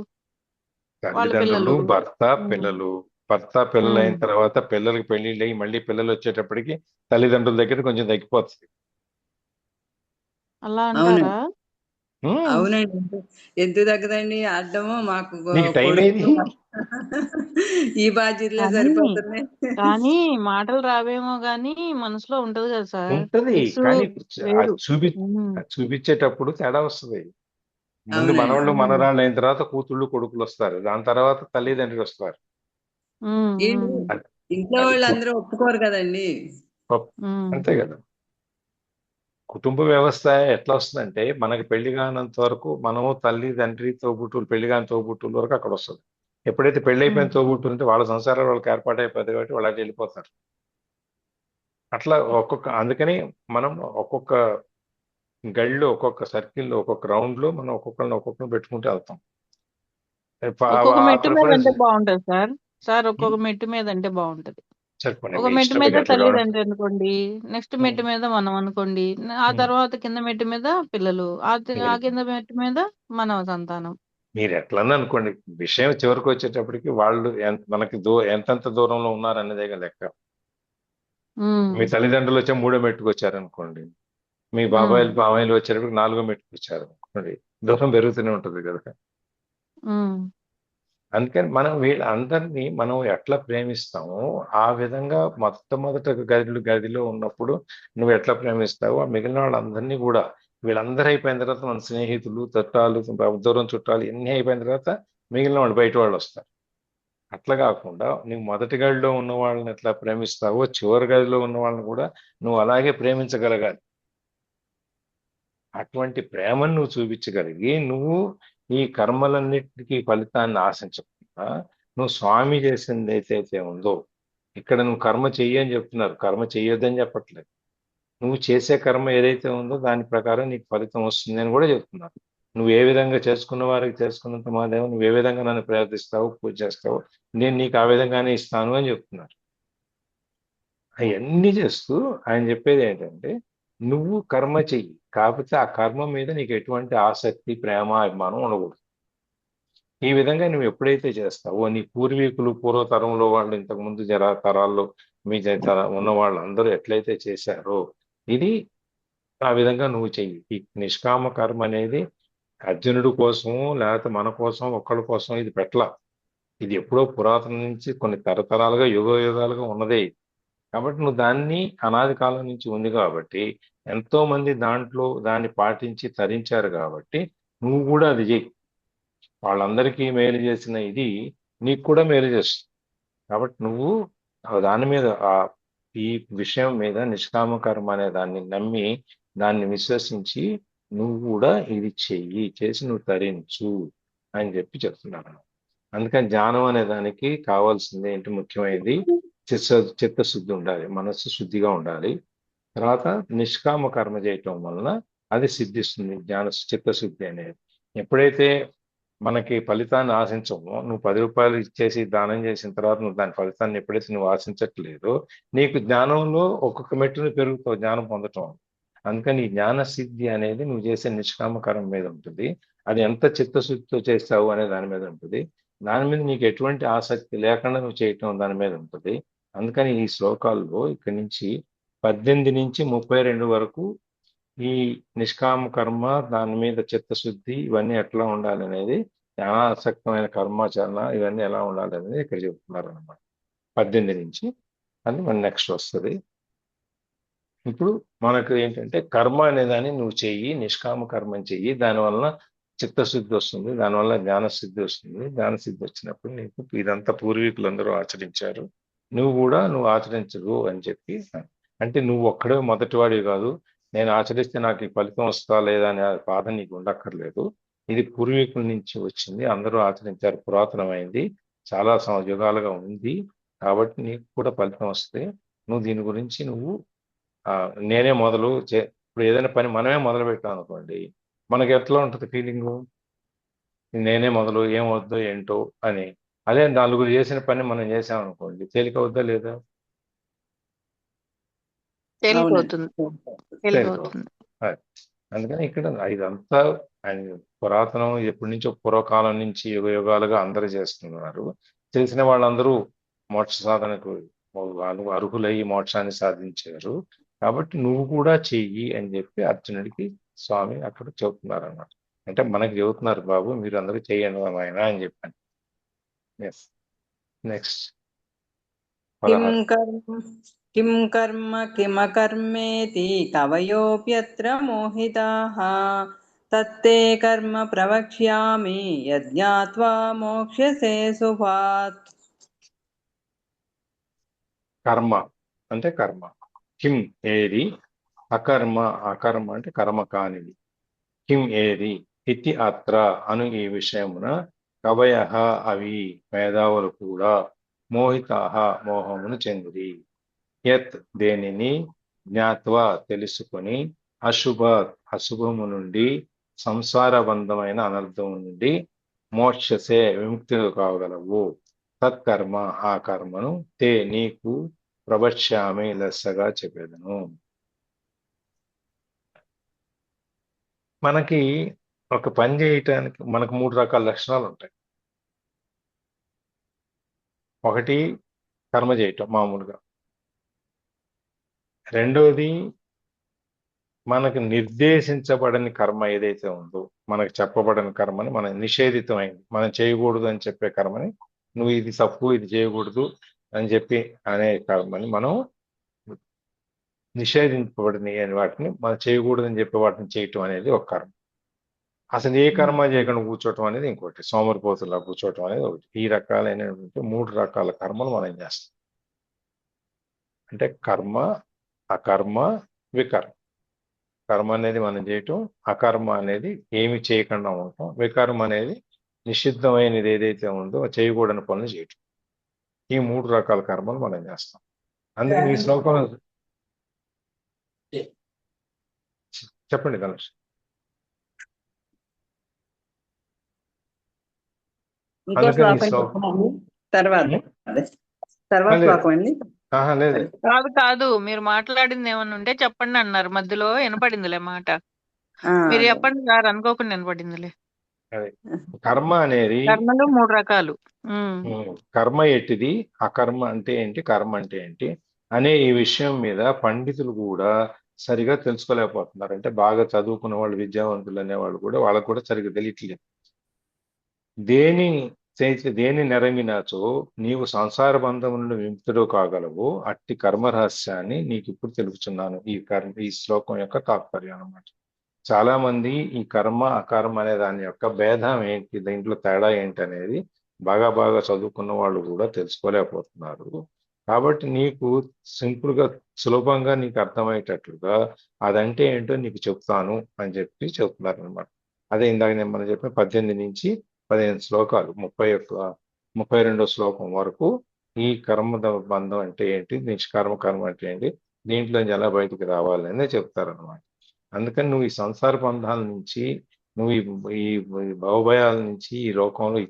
వాళ్ళ తల్లిదండ్రులు, పిల్లలు. భర్త, పిల్లలు. భర్త, పిల్లలు అయిన తర్వాత పిల్లలకి పెళ్లిళ్ళు అయ్యి మళ్ళీ పిల్లలు వచ్చేటప్పటికి తల్లిదండ్రుల దగ్గర కొంచెం తగ్గిపోతుంది. అలా అంటారా? అవునండి. ఎందుకు తగ్గదండి, అడ్డము మాకు నీకు టైం ఏది? ఈ బాధ్యతలే సరిపోతున్నాయి. కానీ మాటలు రావేమో గానీ మనసులో ఉంటది కదా సార్. ఉంటది, కానీ చూపించేటప్పుడు తేడా వస్తుంది. ముందు మనవాళ్ళు, మనరాళ్ళు అయిన తర్వాత కూతుళ్ళు, కొడుకులు వస్తారు, దాని తర్వాత తల్లిదండ్రులు వస్తారు. ఇంట్లో వాళ్ళు అందరూ ఒప్పుకోరు కదండి. అంతే కదా. కుటుంబ వ్యవస్థ ఎట్లా వస్తుందంటే, మనకి పెళ్లి కానంత వరకు మనము తల్లి, తండ్రి, తోబుట్టులు, పెళ్లి కాని తోబుట్టుల వరకు అక్కడ వస్తుంది. ఎప్పుడైతే పెళ్లి అయిపోయిన తోబుట్టులు ఉంటే వాళ్ళ సంసారాలు వాళ్ళకి ఏర్పాటైపోతుంది కాబట్టి వాళ్ళు అటు వెళ్ళిపోతారు. అట్లా అందుకని మనం ఒక్కొక్క గడిలో, ఒక్కొక్క సర్కిల్లో, ఒక్కొక్క రౌండ్ లో మనం ఒక్కొక్కరిని పెట్టుకుంటూ వెళ్తాం. ఒక్కొక్క మెట్టు మీద అంటే బాగుంటది సార్. ఒక్కొక్క మెట్టు మీద అంటే బాగుంటది. ఒక మెట్టు మీద తల్లిదండ్రులు అనుకోండి, నెక్స్ట్ మెట్టు మీద మనం అనుకోండి, ఆ తర్వాత కింద మెట్టు మీద పిల్లలు, ఆ కింద మెట్టు మీద మన సంతానం. మీరు ఎట్లన్నా అనుకోండి, విషయం చివరికి వచ్చేటప్పటికి వాళ్ళు మనకి ఎంతెంత దూరంలో ఉన్నారు అనేదే లెక్క. మీ తల్లిదండ్రులు వచ్చే 3వ మెట్టుకు వచ్చారనుకోండి, మీ బాబాయిలు బాబాయిలు వచ్చేటప్పటికి 4వ మెట్టుకు వచ్చారు అనుకోండి, దూరం పెరుగుతూనే ఉంటుంది కదా. అందుకని మనం వీళ్ళందరినీ మనం ఎట్లా ప్రేమిస్తామో ఆ విధంగా మొట్టమొదట గదిలో ఉన్నప్పుడు నువ్వు ఎట్లా ప్రేమిస్తావో ఆ మిగిలిన వాళ్ళందరినీ కూడా, వీళ్ళందరూ అయిపోయిన తర్వాత మన స్నేహితులు చుట్టాలు దూరం చుట్టాలు ఎన్ని అయిపోయిన తర్వాత మిగిలిన వాళ్ళు బయట వాళ్ళు వస్తారు. అట్లా కాకుండా నువ్వు మొదటి గదిలో ఉన్న వాళ్ళని ఎట్లా ప్రేమిస్తావో చివరి గదిలో ఉన్న వాళ్ళని కూడా నువ్వు అలాగే ప్రేమించగలగాలి. అటువంటి ప్రేమను నువ్వు చూపించగలిగి నువ్వు ఈ కర్మలన్నిటికీ ఫలితాన్ని ఆశించకుండా నువ్వు స్వామి చేసింది ఏదైతే ఉందో, ఇక్కడ నువ్వు కర్మ చెయ్యి అని చెప్తున్నారు, కర్మ చెయ్యొద్దని చెప్పట్లేదు. నువ్వు చేసే కర్మ ఏదైతే ఉందో దాని ప్రకారం నీకు ఫలితం వస్తుంది అని కూడా చెప్తున్నారు. నువ్వు ఏ విధంగా చేసుకున్న వారికి చేసుకున్నంత మాదేమో నువ్వు ఏ విధంగా నన్ను ప్రార్థిస్తావు పూజ చేస్తావు నేను నీకు ఆ విధంగానే ఇస్తాను అని చెప్తున్నారు. అవన్నీ చేస్తూ ఆయన చెప్పేది ఏంటంటే నువ్వు కర్మ చెయ్యి, కాకపోతే ఆ కర్మ మీద నీకు ఎటువంటి ఆసక్తి ప్రేమ అభిమానం ఉండకూడదు. ఈ విధంగా నువ్వు ఎప్పుడైతే చేస్తావో నీ పూర్వీకులు పూర్వతరంలో వాళ్ళు ఇంతకుముందు తరాల్లో మీ ఉన్న వాళ్ళందరూ ఎట్లయితే చేశారో ఇది ఆ విధంగా నువ్వు చెయ్యి. ఈ నిష్కామ కర్మ అనేది అర్జునుడి కోసము లేకపోతే మన కోసం ఒక్కళ్ళ కోసం ఇది పెట్టల. ఇది ఎప్పుడో పురాతన నుంచి కొన్ని తరతరాలుగా యుగాలుగా ఉన్నదే. కాబట్టి నువ్వు దాన్ని అనాది కాలం నుంచి ఉంది కాబట్టి ఎంతో మంది దాంట్లో దాన్ని పాటించి తరించారు కాబట్టి నువ్వు కూడా అది చెయ్యి. వాళ్ళందరికీ మేలు చేసిన ఇది నీకు కూడా మేలు చేస్తుంది. కాబట్టి నువ్వు దాని మీద ఈ విషయం మీద నిష్కామ కర్మ అనే దాన్ని నమ్మి దాన్ని విశ్వసించి నువ్వు కూడా ఇది చెయ్యి, చేసి నువ్వు తరించు అని చెప్పి చెప్తున్నాను. అందుకని ధ్యానం అనే దానికి కావాల్సింది ఏంటి, ముఖ్యమైనది చిత్తశుద్ధి ఉండాలి, మనస్సు శుద్ధిగా ఉండాలి. తర్వాత నిష్కామ కర్మ చేయటం వలన అది సిద్ధిస్తుంది, చిత్తశుద్ధి అనేది. ఎప్పుడైతే మనకి ఫలితాన్ని ఆశించము, నువ్వు 10 రూపాయలు ఇచ్చేసి దానం చేసిన తర్వాత నువ్వు దాని ఫలితాన్ని ఎప్పుడైతే నువ్వు ఆశించట్లేదో నీకు జ్ఞానంలో ఒక్కొక్క మెట్టును పెరుగుతావు జ్ఞానం పొందటం. అందుకని ఈ జ్ఞాన సిద్ధి అనేది నువ్వు చేసే నిష్కామకరం మీద ఉంటుంది. అది ఎంత చిత్తశుద్ధితో చేస్తావు అనే దాని మీద ఉంటుంది. దాని మీద నీకు ఎటువంటి ఆసక్తి లేకుండా నువ్వు చేయటం దాని మీద ఉంటుంది. అందుకని ఈ శ్లోకాల్లో ఇక్కడి నుంచి 18 నుంచి 32 వరకు ఈ నిష్కామ కర్మ దాని మీద చిత్తశుద్ధి ఇవన్నీ ఎట్లా ఉండాలి అనేది, జ్ఞానాసక్తమైన కర్మాచరణ ఇవన్నీ ఎలా ఉండాలి అనేది ఇక్కడ చెప్తున్నారు అనమాట. 18 నుంచి అది మన నెక్స్ట్ వస్తుంది. ఇప్పుడు మనకు ఏంటంటే కర్మ అనేదాన్ని నువ్వు చెయ్యి, నిష్కామ కర్మని చెయ్యి, దానివల్ల చిత్తశుద్ధి వస్తుంది, దానివల్ల జ్ఞానసిద్ధి వస్తుంది. జ్ఞానసిద్ధి వచ్చినప్పుడు నీకు ఇదంతా పూర్వీకులందరూ ఆచరించారు, నువ్వు ఆచరించరు అని చెప్పి. అంటే నువ్వు ఒక్కడే మొదటివాడివి కాదు, నేను ఆచరిస్తే నాకు ఈ ఫలితం వస్తా లేదా అనే బాధ నీకు ఉండక్కర్లేదు. ఇది పూర్వీకుల నుంచి వచ్చింది, అందరూ ఆచరించారు, పురాతనమైంది, చాలా యుగాలుగా ఉంది. కాబట్టి నీకు కూడా ఫలితం వస్తే నువ్వు దీని గురించి నువ్వు నేనే ఇప్పుడు ఏదైనా పని మనమే మొదలు పెట్టాం అనుకోండి, మనకి ఎట్లా ఉంటుంది ఫీలింగు, నేనే మొదలు ఏమవుద్దో ఏంటో అని. అదే నలుగురు చేసిన పని మనం చేసాం అనుకోండి, తేలిక అవుద్దా లేదా? అందుకని ఇక్కడ ఇదంతా పురాతనం, ఎప్పటి నుంచో పూర్వకాలం నుంచి యుగాలుగా అందరూ చేస్తున్నారు. తెలిసిన వాళ్ళందరూ మోక్ష సాధనకు అర్హులయ్యి మోక్షాన్ని సాధించారు. కాబట్టి నువ్వు కూడా చెయ్యి అని చెప్పి అర్జునుడికి స్వామి అక్కడ చెబుతున్నారు అన్నమాట. అంటే మనకి చెబుతున్నారు, బాబు మీరు అందరూ చెయ్యండి ఆయన అని చెప్పాను. Yes, next. కిం కర్మ కిమకర్మేతి కవయోప్యత్ర మోహితాః తత్తే కర్మ ప్రవక్ష్యామి యజ్ఞాత్వా మోక్ష్యసే శుభాత్. కర్మ అంటే కర్మ, కిం ఏది, అకర్మ అంటే కర్మ కానిది, కిం ఏది, ఇతి అత్ర అను ఈ విషయమున కవయః అవి మేధావులు కూడా మోహితాః మోహమును చెందిరి, యత్ దేనిని, జ్ఞాత్వా తెలుసుకొని, అశుభము నుండి సంసారబంధమైన అనర్థం నుండి మోక్షసే విముక్తులు కాగలవు. తత్కర్మ ఆ కర్మను తే నీకు ప్రవక్ష్యామి లెస్సగా చెప్పేదను. మనకి ఒక పని చేయటానికి మనకు 3 రకాల లక్షణాలు ఉంటాయి. ఒకటి కర్మ చేయటం మామూలుగా. రెండోది మనకు నిర్దేశించబడని కర్మ ఏదైతే ఉందో, మనకు చెప్పబడని కర్మని మన నిషేధితమైంది, మనం చేయకూడదు అని చెప్పే కర్మని, నువ్వు ఇది తప్పు, ఇది చేయకూడదు అని చెప్పి అనే కర్మని మనం నిషేధింపబడిన వాటిని మనం చేయకూడదు అని చెప్పే వాటిని చేయటం అనేది ఒక కర్మ. అసలు ఏ కర్మ చేయకుండా కూర్చోవటం అనేది ఇంకోటి, సోమరిపోతులా కూర్చోవటం అనేది ఒకటి. ఈ రకాలైనటువంటి 3 రకాల కర్మలు మనం చేస్తాం. అంటే కర్మ, అకర్మ, వికర్మ. కర్మ అనేది మనం చేయటం, అకర్మ అనేది ఏమి చేయకుండా ఉండటం, వికర్మ అనేది నిషిద్ధమైనది ఏదైతే ఉందో చేయకూడని పనులు చేయటం. ఈ 3 రకాల కర్మలు మనం చేస్తాం. అందుకని ఈ శ్లోకంలో చెప్పండి ధనుష్. ఇంకో అందుకని ఈ శ్లోకం శ్లోకం చెప్పండి. తర్వాత లేదు. శ్లోకం అండి. లేదు కాదు మీరు మాట్లాడింది ఏమన్నా ఉంటే చెప్పండి అన్నారు, మధ్యలో వినపడిందిలే మాట. ఆ, మీరు చెప్పండి సార్, అనుకోకుండా వినపడిందిలే. అదే కర్మ అనేది కర్మలు 3 రకాలు. కర్మ ఎట్టిది, అకర్మ అంటే ఏంటి, కర్మ అంటే ఏంటి అనే ఈ విషయం మీద పండితులు కూడా సరిగా తెలుసుకోలేకపోతున్నారు. అంటే బాగా చదువుకున్న వాళ్ళు, విద్యావంతులు అనేవాళ్ళు కూడా, వాళ్ళకు కూడా సరిగా తెలియట్లేదు. దేని నెరగినాచో నీవు సంసార బంధం నుండి విముక్తుడు కాగలవు, అట్టి కర్మ రహస్యాన్ని నీకు ఇప్పుడు తెలుపుచున్నాను. ఈ శ్లోకం యొక్క తాత్పర్యం అన్నమాట. చాలా మంది ఈ కర్మ అకర్మ అనే దాని యొక్క భేదం ఏంటి, దీంట్లో తేడా ఏంటి అనేది బాగా చదువుకున్న వాళ్ళు కూడా తెలుసుకోలేకపోతున్నారు. కాబట్టి నీకు సింపుల్గా, సులభంగా నీకు అర్థమయ్యేటట్లుగా అదంటే ఏంటో నీకు చెప్తాను అని చెప్పి చెప్తున్నారు అనమాట. అదే ఇందాక నేను మనం చెప్పిన 18 నుంచి 15 శ్లోకాలు, 32 శ్లోకం వరకు ఈ కర్మ బంధం అంటే ఏంటి, కర్మ అంటే ఏంటి, దీంట్లో ఎలా బయటికి రావాలనే చెప్తారనమాట. అందుకని నువ్వు ఈ సంసార బంధాల నుంచి, నువ్వు ఈ భవభయాల నుంచి, ఈ లోకంలో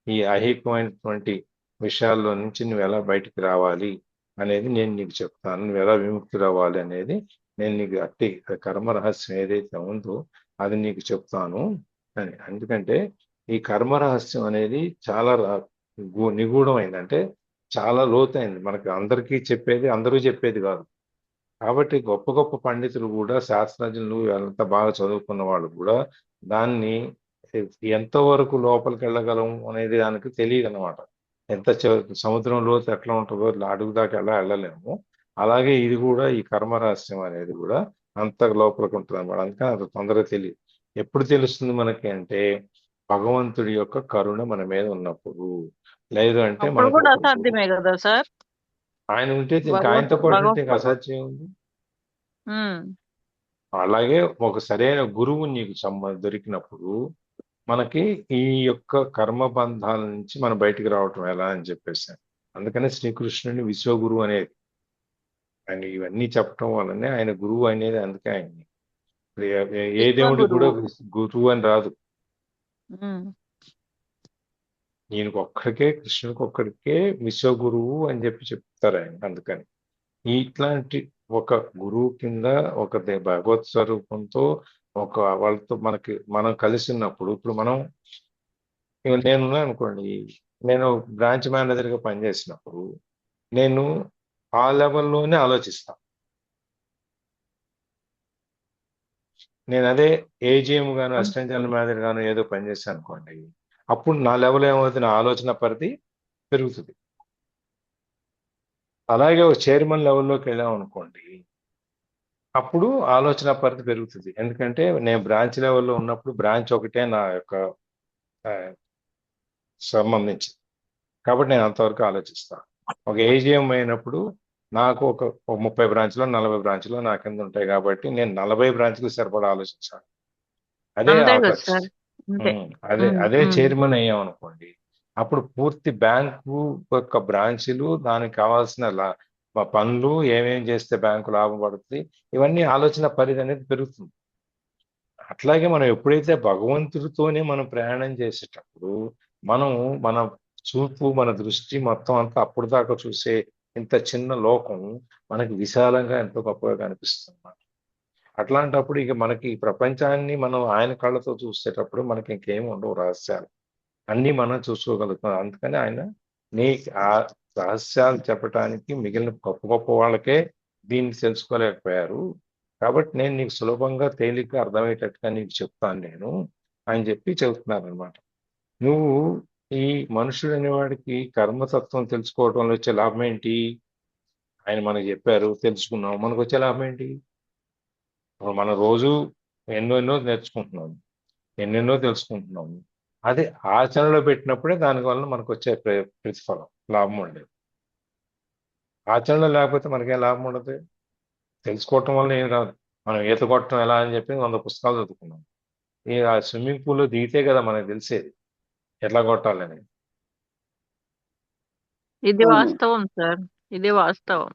ఈ ఐహికమైనటువంటి విషయాల్లో నుంచి నువ్వు ఎలా బయటికి రావాలి అనేది నేను నీకు చెప్తాను. నువ్వు ఎలా విముక్తి రావాలి అనేది నేను నీకు అట్టి కర్మ రహస్యం ఏదైతే ఉందో అది నీకు చెప్తాను అని. ఎందుకంటే ఈ కర్మ రహస్యం అనేది చాలా నిగూఢమైంది, అంటే చాలా లోతైంది. మనకి అందరికీ చెప్పేది, అందరూ చెప్పేది కాదు. కాబట్టి గొప్ప పండితులు కూడా, శాస్త్రజ్ఞులు, ఎంత బాగా చదువుకున్న వాళ్ళు కూడా దాన్ని ఎంతవరకు లోపలికి వెళ్ళగలం అనేది దానికి తెలియదు అనమాట. ఎంత సముద్రం లోతు ఎట్లా ఉంటుందో అడుగు దాకా ఎలా వెళ్ళలేము, అలాగే ఇది కూడా, ఈ కర్మ రహస్యం అనేది కూడా అంత లోపలికి ఉంటుంది అనమాట. అందుకని అది తొందరగా తెలియదు. ఎప్పుడు తెలుస్తుంది మనకి అంటే భగవంతుడి యొక్క కరుణ మన మీద ఉన్నప్పుడు. లేదు అంటే అప్పుడు కూడా అసాధ్యమే కదా సార్. ఆయన ఉంటే ఇంకా ఆయనతో పాటు ఉంటే ఇంకా అసాధ్యం ఉంది. అలాగే ఒక సరైన గురువు నీకు దొరికినప్పుడు మనకి ఈ యొక్క కర్మ బంధాల నుంచి మనం బయటికి రావటం ఎలా అని చెప్పేసి, అందుకనే శ్రీకృష్ణుని విశ్వగురువు అనేది. ఆయన ఇవన్నీ చెప్పటం వల్లనే ఆయన గురువు అనేది. అందుకే ఆయన్ని ఏ దేవుడికి కూడా గురువు అని రాదు, ఈయనకు ఒక్కడికే, కృష్ణుడికి ఒక్కడికే విశ్వగురువు అని చెప్పి చెప్తారు ఆయన. అందుకని ఇట్లాంటి ఒక గురువు కింద, ఒక భగవత్ స్వరూపంతో, ఒక వాళ్ళతో మనం కలిసి ఉన్నప్పుడు, ఇప్పుడు నేనున్నా అనుకోండి, నేను బ్రాంచ్ మేనేజర్గా పనిచేసినప్పుడు నేను ఆ లెవెల్లోనే ఆలోచిస్తాను. నేను అదే ఏజిఎం గాను, అసిస్టెంట్ జనరల్ మేనేజర్ గాను ఏదో పనిచేస్తాను అనుకోండి, అప్పుడు నా లెవెల్ ఏమవుతుంది, నా ఆలోచన పరిధి పెరుగుతుంది. అలాగే ఒక చైర్మన్ లెవెల్లోకి వెళ్ళాం అనుకోండి, అప్పుడు ఆలోచన పరిధి పెరుగుతుంది. ఎందుకంటే నేను బ్రాంచ్ లెవెల్లో ఉన్నప్పుడు బ్రాంచ్ ఒకటే నా యొక్క సంబంధించి, కాబట్టి నేను అంతవరకు ఆలోచిస్తాను. ఒక ఏజిఎం అయినప్పుడు నాకు ఒక 30 బ్రాంచ్లో 40 బ్రాంచ్లో నా కింద ఉంటాయి, కాబట్టి నేను 40 బ్రాంచ్లు సరిపడా ఆలోచించాను. అదే చైర్మన్ అయ్యాం అనుకోండి, అప్పుడు పూర్తి బ్యాంకు యొక్క బ్రాంచ్లు, దానికి కావాల్సిన పనులు, ఏమేం చేస్తే బ్యాంకు లాభం పడుతుంది, ఇవన్నీ ఆలోచన పరిధి అనేది పెరుగుతుంది. అట్లాగే మనం ఎప్పుడైతే భగవంతుడితోనే మనం ప్రయాణం చేసేటప్పుడు మన చూపు, మన దృష్టి మొత్తం అంతా అప్పుడు దాకా చూసే ఇంత చిన్న లోకం మనకి విశాలంగా ఎంతో గొప్పగా కనిపిస్తుంది. అట్లాంటప్పుడు ఇక మనకి ఈ ప్రపంచాన్ని మనం ఆయన కళ్ళతో చూసేటప్పుడు మనకి ఇంకేం ఉండవు రహస్యాలు, అన్నీ మనం చూసుకోగలుగుతాం. అందుకని ఆయన నీ ఆ రహస్యాలు చెప్పటానికి మిగిలిన గొప్ప గొప్ప వాళ్ళకే దీన్ని తెలుసుకోలేకపోయారు. కాబట్టి నేను నీకు సులభంగా తేలిగ్గా అర్థమయ్యేటట్టుగా నీకు చెప్తాను నేను అని చెప్పి చెబుతున్నారనమాట. నువ్వు ఈ మనుషుడు అనేవాడికి కర్మతత్వం తెలుసుకోవడంలో వచ్చే లాభం ఏంటి? ఆయన మనకు చెప్పారు, తెలుసుకున్నాం, మనకు వచ్చే లాభం ఏంటి? ఇప్పుడు మనం రోజు ఎన్నెన్నో నేర్చుకుంటున్నాం, ఎన్నెన్నో తెలుసుకుంటున్నాము. అది ఆచరణలో పెట్టినప్పుడే దానివల్ల మనకు వచ్చే ప్రతిఫలం, లాభం ఉండేది. ఆచరణలో లేకపోతే మనకేం లాభం ఉండదు. తెలుసుకోవటం వల్ల ఏం రాదు. మనం ఈత కొట్టడం ఎలా అని చెప్పి 100 పుస్తకాలు చదువుకున్నాం. ఈ ఆ స్విమ్మింగ్ పూల్లో దిగితే కదా మనకు తెలిసేది ఎట్లా కొట్టాలని. ఇది అవును. వాస్తవం సార్, ఇది వాస్తవం.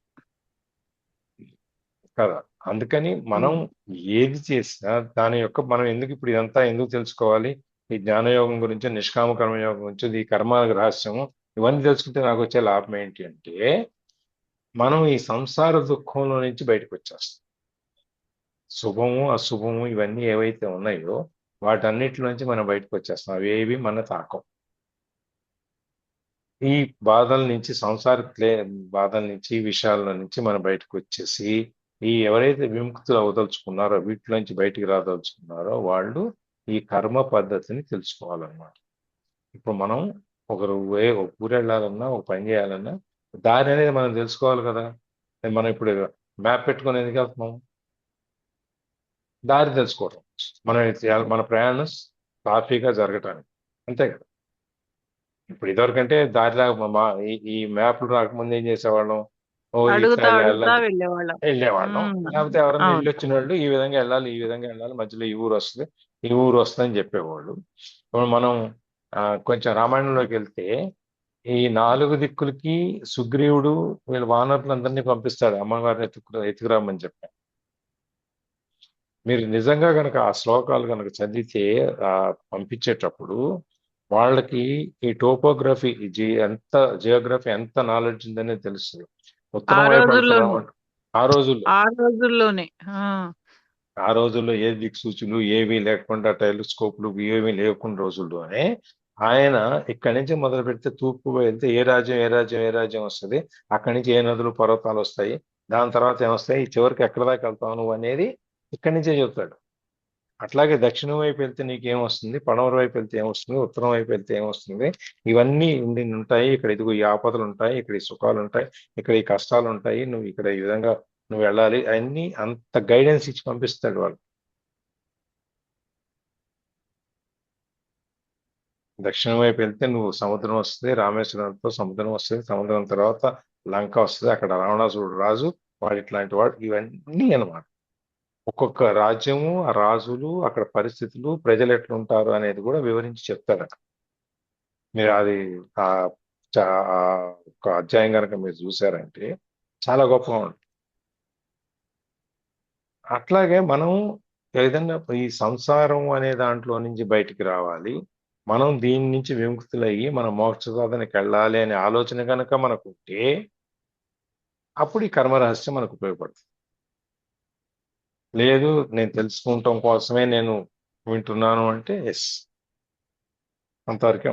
కదా, అందుకని మనం ఏది చేసినా దాని యొక్క మనం ఎందుకు ఇప్పుడు ఇదంతా ఎందుకు తెలుసుకోవాలి? ఈ జ్ఞానయోగం గురించి, నిష్కామ కర్మయోగం గురించి, ఈ కర్మ రహస్యం, ఇవన్నీ తెలుసుకుంటే నాకు వచ్చే లాభం ఏంటి అంటే మనం ఈ సంసార దుఃఖంలో నుంచి బయటకు వచ్చేస్తాం. శుభము అశుభము ఇవన్నీ ఏవైతే ఉన్నాయో వాటన్నిటి నుంచి మనం బయటకు వచ్చేస్తాం. అవేవి మన తాకం. ఈ బాధల నుంచి, సంసార బాధల నుంచి, ఈ విషయాల నుంచి మనం బయటకు వచ్చేసి ఈ ఎవరైతే విముక్తులు అవదలుచుకున్నారో, వీటిలోంచి బయటికి రాదలుచుకున్నారో వాళ్ళు ఈ కర్మ పద్ధతిని తెలుసుకోవాలన్నమాట. ఇప్పుడు మనం ఒక ఊరు వెళ్ళాలన్నా, ఒక పని చేయాలన్నా దారి అనేది మనం తెలుసుకోవాలి కదా. మనం ఇప్పుడు మ్యాప్ పెట్టుకుని ఎందుకు వెళ్తున్నాం? దారి తెలుసుకోవటం, మన ప్రయాణం సాఫీగా జరగటానికి, అంతే కదా. ఇప్పుడు ఇదివరకంటే దారిలా ఈ మ్యాప్లు రాకముందు ఏం చేసేవాళ్ళం? ఓ అడుగుతా ఇట్లా అడుగుతా వెళ్ళేవాళ్ళం. వెళ్ళేవాళ్ళం. లేకపోతే ఎవరైనా అవును. వెళ్ళొచ్చిన వాళ్ళు ఈ విధంగా వెళ్ళాలి, ఈ విధంగా వెళ్ళాలి, మధ్యలో ఈ ఊరు వస్తుంది, ఈ ఊరు వస్తుంది అని చెప్పేవాళ్ళు. ఇప్పుడు మనం కొంచెం రామాయణంలోకి వెళ్తే ఈ 4 దిక్కులకి సుగ్రీవుడు వీళ్ళ వానరులందరినీ పంపిస్తాడు అమ్మవారిని ఎత్తుకురామని చెప్పి. మీరు నిజంగా కనుక ఆ శ్లోకాలు కనుక చదివితే పంపించేటప్పుడు వాళ్ళకి ఈ టోపోగ్రఫీ ఎంత జియోగ్రఫీ ఎంత నాలెడ్జ్ ఉందనే తెలుస్తుంది. ఉత్తరం వైపు వెళ్తున్నాం ఆ రోజుల్లోనే రోజుల్లో ఏ దిక్సూచులు ఏవి లేకుండా, టెలిస్కోప్లు ఏవి లేకుండా రోజుల్లోనే ఆయన ఇక్కడి నుంచి మొదలు పెడితే తూర్పు వెళ్తే ఏ రాజ్యం వస్తుంది, అక్కడి నుంచి ఏ నదులు పర్వతాలు వస్తాయి, దాని తర్వాత ఏమొస్తాయి, చివరికి ఎక్కడి దాకా వెళ్తావు నువ్వు అనేది ఇక్కడి నుంచే చెప్తాడు. అట్లాగే దక్షిణం వైపు వెళ్తే నీకేం వస్తుంది, పడమర వైపు వెళ్తే ఏమొస్తుంది, ఉత్తరం వైపు వెళ్తే ఏమొస్తుంది, ఇవన్నీ ఉంటాయి. ఇక్కడ ఇదిగో ఈ ఆపదలు ఉంటాయి, ఇక్కడ ఈ సుఖాలు ఉంటాయి, ఇక్కడ ఈ కష్టాలు ఉంటాయి, నువ్వు ఇక్కడ ఈ విధంగా నువ్వు వెళ్ళాలి, అన్ని అంత గైడెన్స్ ఇచ్చి పంపిస్తాడు వాళ్ళు. దక్షిణం వైపు వెళ్తే నువ్వు సముద్రం వస్తుంది, రామేశ్వరంతో సముద్రం వస్తుంది, సముద్రం తర్వాత లంక వస్తుంది, అక్కడ రావణాసురుడు రాజు, వాడు ఇట్లాంటి వాడు, ఇవన్నీ అన్నమాట. ఒక్కొక్క రాజ్యము, ఆ రాజులు, అక్కడ పరిస్థితులు, ప్రజలు ఎట్లుంటారు అనేది కూడా వివరించి చెప్తారు. మీరు అది ఒక అధ్యాయం కనుక మీరు చూసారంటే చాలా గొప్పగా ఉంటుంది. అట్లాగే మనం ఏదైనా ఈ సంసారం అనే దాంట్లో నుంచి బయటికి రావాలి, మనం దీని నుంచి విముక్తులయ్యి మనం మోక్ష సాధనకి వెళ్ళాలి అనే ఆలోచన కనుక మనకు ఉంటే అప్పుడు ఈ కర్మరహస్యం మనకు ఉపయోగపడుతుంది. లేదు నేను తెలుసుకుంటాం కోసమే నేను వింటున్నాను అంటే ఎస్, అంతవరకే.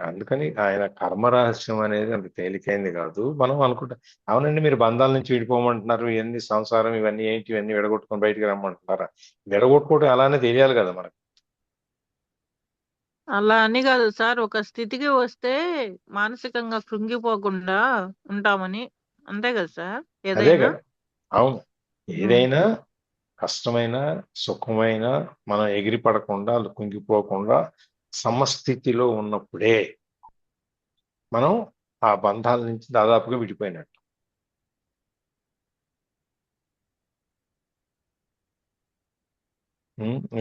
అందుకని ఆయన కర్మరహస్యం అనేది అంత తేలికైంది కాదు. మనం అనుకుంటాం అవునండి మీరు బంధాల నుంచి విడిపోమంటున్నారు, ఇవన్నీ సంసారం, ఇవన్నీ ఏంటి, ఇవన్నీ విడగొట్టుకొని బయటికి రమ్మంటున్నారా? విడగొట్టుకోవడం అలానే తెలియాలి కదా మనకు. అలా అని కాదు సార్, ఒక స్థితికి వస్తే మానసికంగా కృంగిపోకుండా ఉంటామని, అంతే కదా సార్ అదే ఏదైనా. కదా, అవును. ఏదైనా కష్టమైన సుఖమైన మనం ఎగిరి పడకుండా, కుంగిపోకుండా సమస్థితిలో ఉన్నప్పుడే మనం ఆ బంధాల నుంచి దాదాపుగా విడిపోయినట్టు.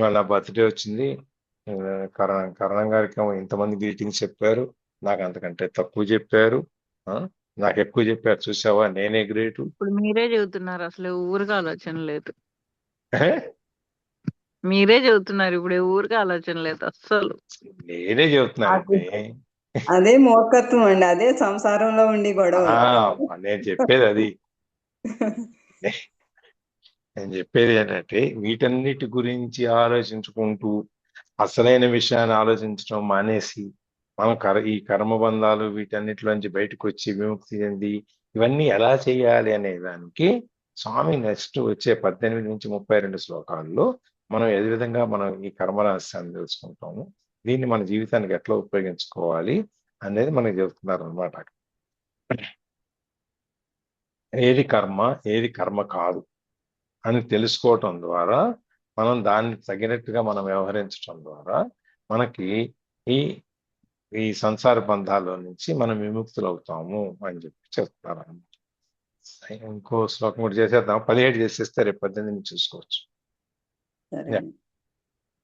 వాళ్ళ బర్త్డే వచ్చింది, కరణం గారికి ఇంతమంది గ్రీటింగ్స్ చెప్పారు, నాకు అంతకంటే తక్కువ చెప్పారు, నాకు ఎక్కువ చెప్పారు, చూసావా నేనే గ్రేటు. ఇప్పుడు మీరే చెబుతున్నారు అసలు ఊరికి ఆలోచన లేదు, మీరే చెబుతున్నారు ఇప్పుడు ఊరికి ఆలోచన లేదు అస్సలు. నేనే చెబుతున్నానండి. అదే మూర్ఖత్వం అండి, అదే సంసారంలో ఉండి గొడవలు. నేను చెప్పేది అది. నేను చెప్పేది ఏంటంటే వీటన్నిటి గురించి ఆలోచించుకుంటూ అసలైన విషయాన్ని ఆలోచించడం మానేసి మనం ఈ కర్మబంధాలు వీటన్నిటిలోంచి బయటకు వచ్చి విముక్తి చెంది ఇవన్నీ ఎలా చేయాలి అనే దానికి స్వామి నెక్స్ట్ వచ్చే 18 నుంచి 32 శ్లోకాల్లో మనం ఏ విధంగా మనం ఈ కర్మ రహస్యాన్ని తెలుసుకుంటాము, దీన్ని మన జీవితానికి ఎట్లా ఉపయోగించుకోవాలి అనేది మనకి చెబుతున్నారు అనమాట. ఏది కర్మ ఏది కర్మ కాదు అని తెలుసుకోవటం ద్వారా మనం దాన్ని తగినట్టుగా మనం వ్యవహరించడం ద్వారా మనకి ఈ ఈ సంసార బంధాల నుంచి మనం విముక్తులు అవుతాము అని చెప్పి చెప్తారు అన్నమాట. ఇంకో శ్లోకం కూడా చేసేద్దాం, 17 చేసేస్తే రేపు 18 చూసుకోవచ్చు. సరే.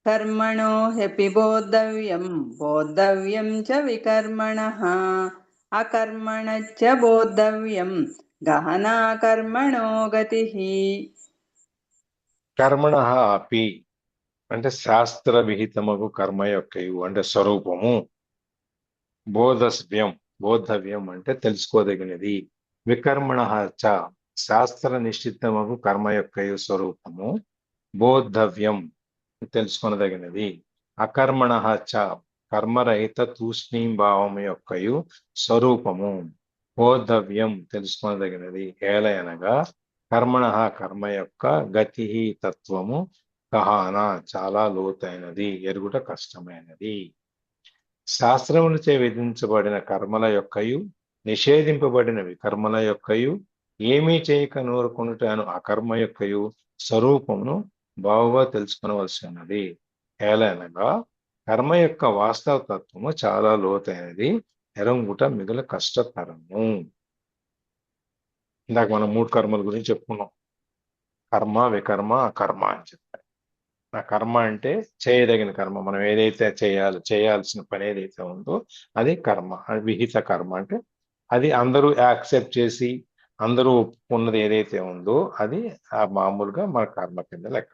కర్మణో హ్యపి బోద్ధవ్యం బోద్ధవ్యం చ వికర్మణః అకర్మణశ్చ బోద్ధవ్యం గహనా కర్మణో గతిః. కర్మణ అపి అంటే శాస్త్ర విహితమగు కర్మ యొక్కయు అంటే స్వరూపము, బోధవ్యం బోద్ధవ్యం అంటే తెలుసుకోదగినది, వికర్మణ చ శాస్త్ర నిశ్చితమగు కర్మ యొక్కయు స్వరూపము, బోద్ధవ్యం తెలుసుకొనదగినది, అకర్మణ చ కర్మరహిత తూష్ణీం భావం యొక్కయు స్వరూపము, బోద్ధవ్యం తెలుసుకొనదగినది. ఏలయనగా కర్మణ కర్మ యొక్క గతి తత్వము గహన చాలా లోతైనది, ఎరుగుట కష్టమైనది. శాస్త్రములచే విధించబడిన కర్మల యొక్కయు నిషేధింపబడిన వికర్మల యొక్కయు ఏమీ చేయక నూరుకొనుట అను అకర్మ యొక్కయు స్వరూపమును బావుగా తెలుసుకొనవలసి ఉన్నది. ఏలనగా కర్మ యొక్క వాస్తవ తత్వము చాలా లోతైనది, ఎరంగుట మిగుల కష్టతరము. ఇందాక మనం 3 కర్మల గురించి చెప్పుకున్నాం, కర్మ వికర్మ అకర్మ అని చెప్పారు. ఆ కర్మ అంటే చేయదగిన కర్మ, మనం ఏదైతే చేయాల్సిన పని ఏదైతే ఉందో అది కర్మ. అది విహిత కర్మ అంటే అది అందరూ యాక్సెప్ట్ చేసి అందరూ ఒప్పుకున్నది ఏదైతే ఉందో అది ఆ మామూలుగా మన కర్మ కింద లెక్క.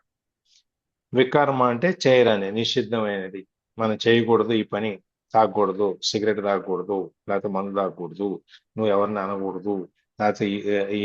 వికర్మ అంటే చేయరని నిషిద్ధమైనది, మనం చేయకూడదు ఈ పని, తాగకూడదు, సిగరెట్ తాగకూడదు, లేకపోతే మందు తాగకూడదు, నువ్వు ఎవరిని అనకూడదు, లేకపోతే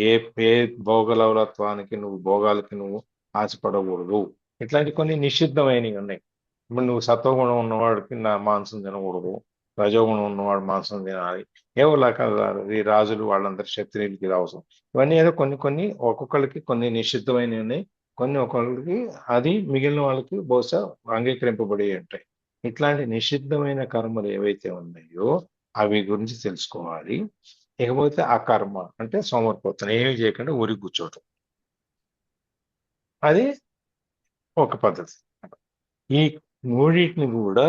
ఏ ఏ భోగలవలత్వానికి భోగాలకి నువ్వు ఆశపడకూడదు, ఇట్లాంటి కొన్ని నిషిద్ధమైనవి ఉన్నాయి. ఇప్పుడు నువ్వు సత్వగుణం ఉన్నవాడికి నా మాంసం తినకూడదు, రజోగుణం ఉన్నవాడు మాంసం తినాలి, ఏవో రకాల ఈ రాజులు వాళ్ళందరూ క్షత్రియులకి ఇది అవసరం. ఇవన్నీ ఏదో కొన్ని కొన్ని ఒక్కొక్కరికి కొన్ని నిషిద్ధమైనవి ఉన్నాయి, కొన్ని ఒక్కొక్కరికి అది మిగిలిన వాళ్ళకి బహుశా అంగీకరింపబడి ఉంటాయి. ఇట్లాంటి నిషిద్ధమైన కర్మలు ఏవైతే ఉన్నాయో అవి గురించి తెలుసుకోవాలి. ఇకపోతే ఆ కర్మ అంటే సోమరిపోతాను, ఏమి చేయకుండా ఊరి కూర్చోవటం, అది ఒక పద్ధతి. ఈ మూడింటిని కూడా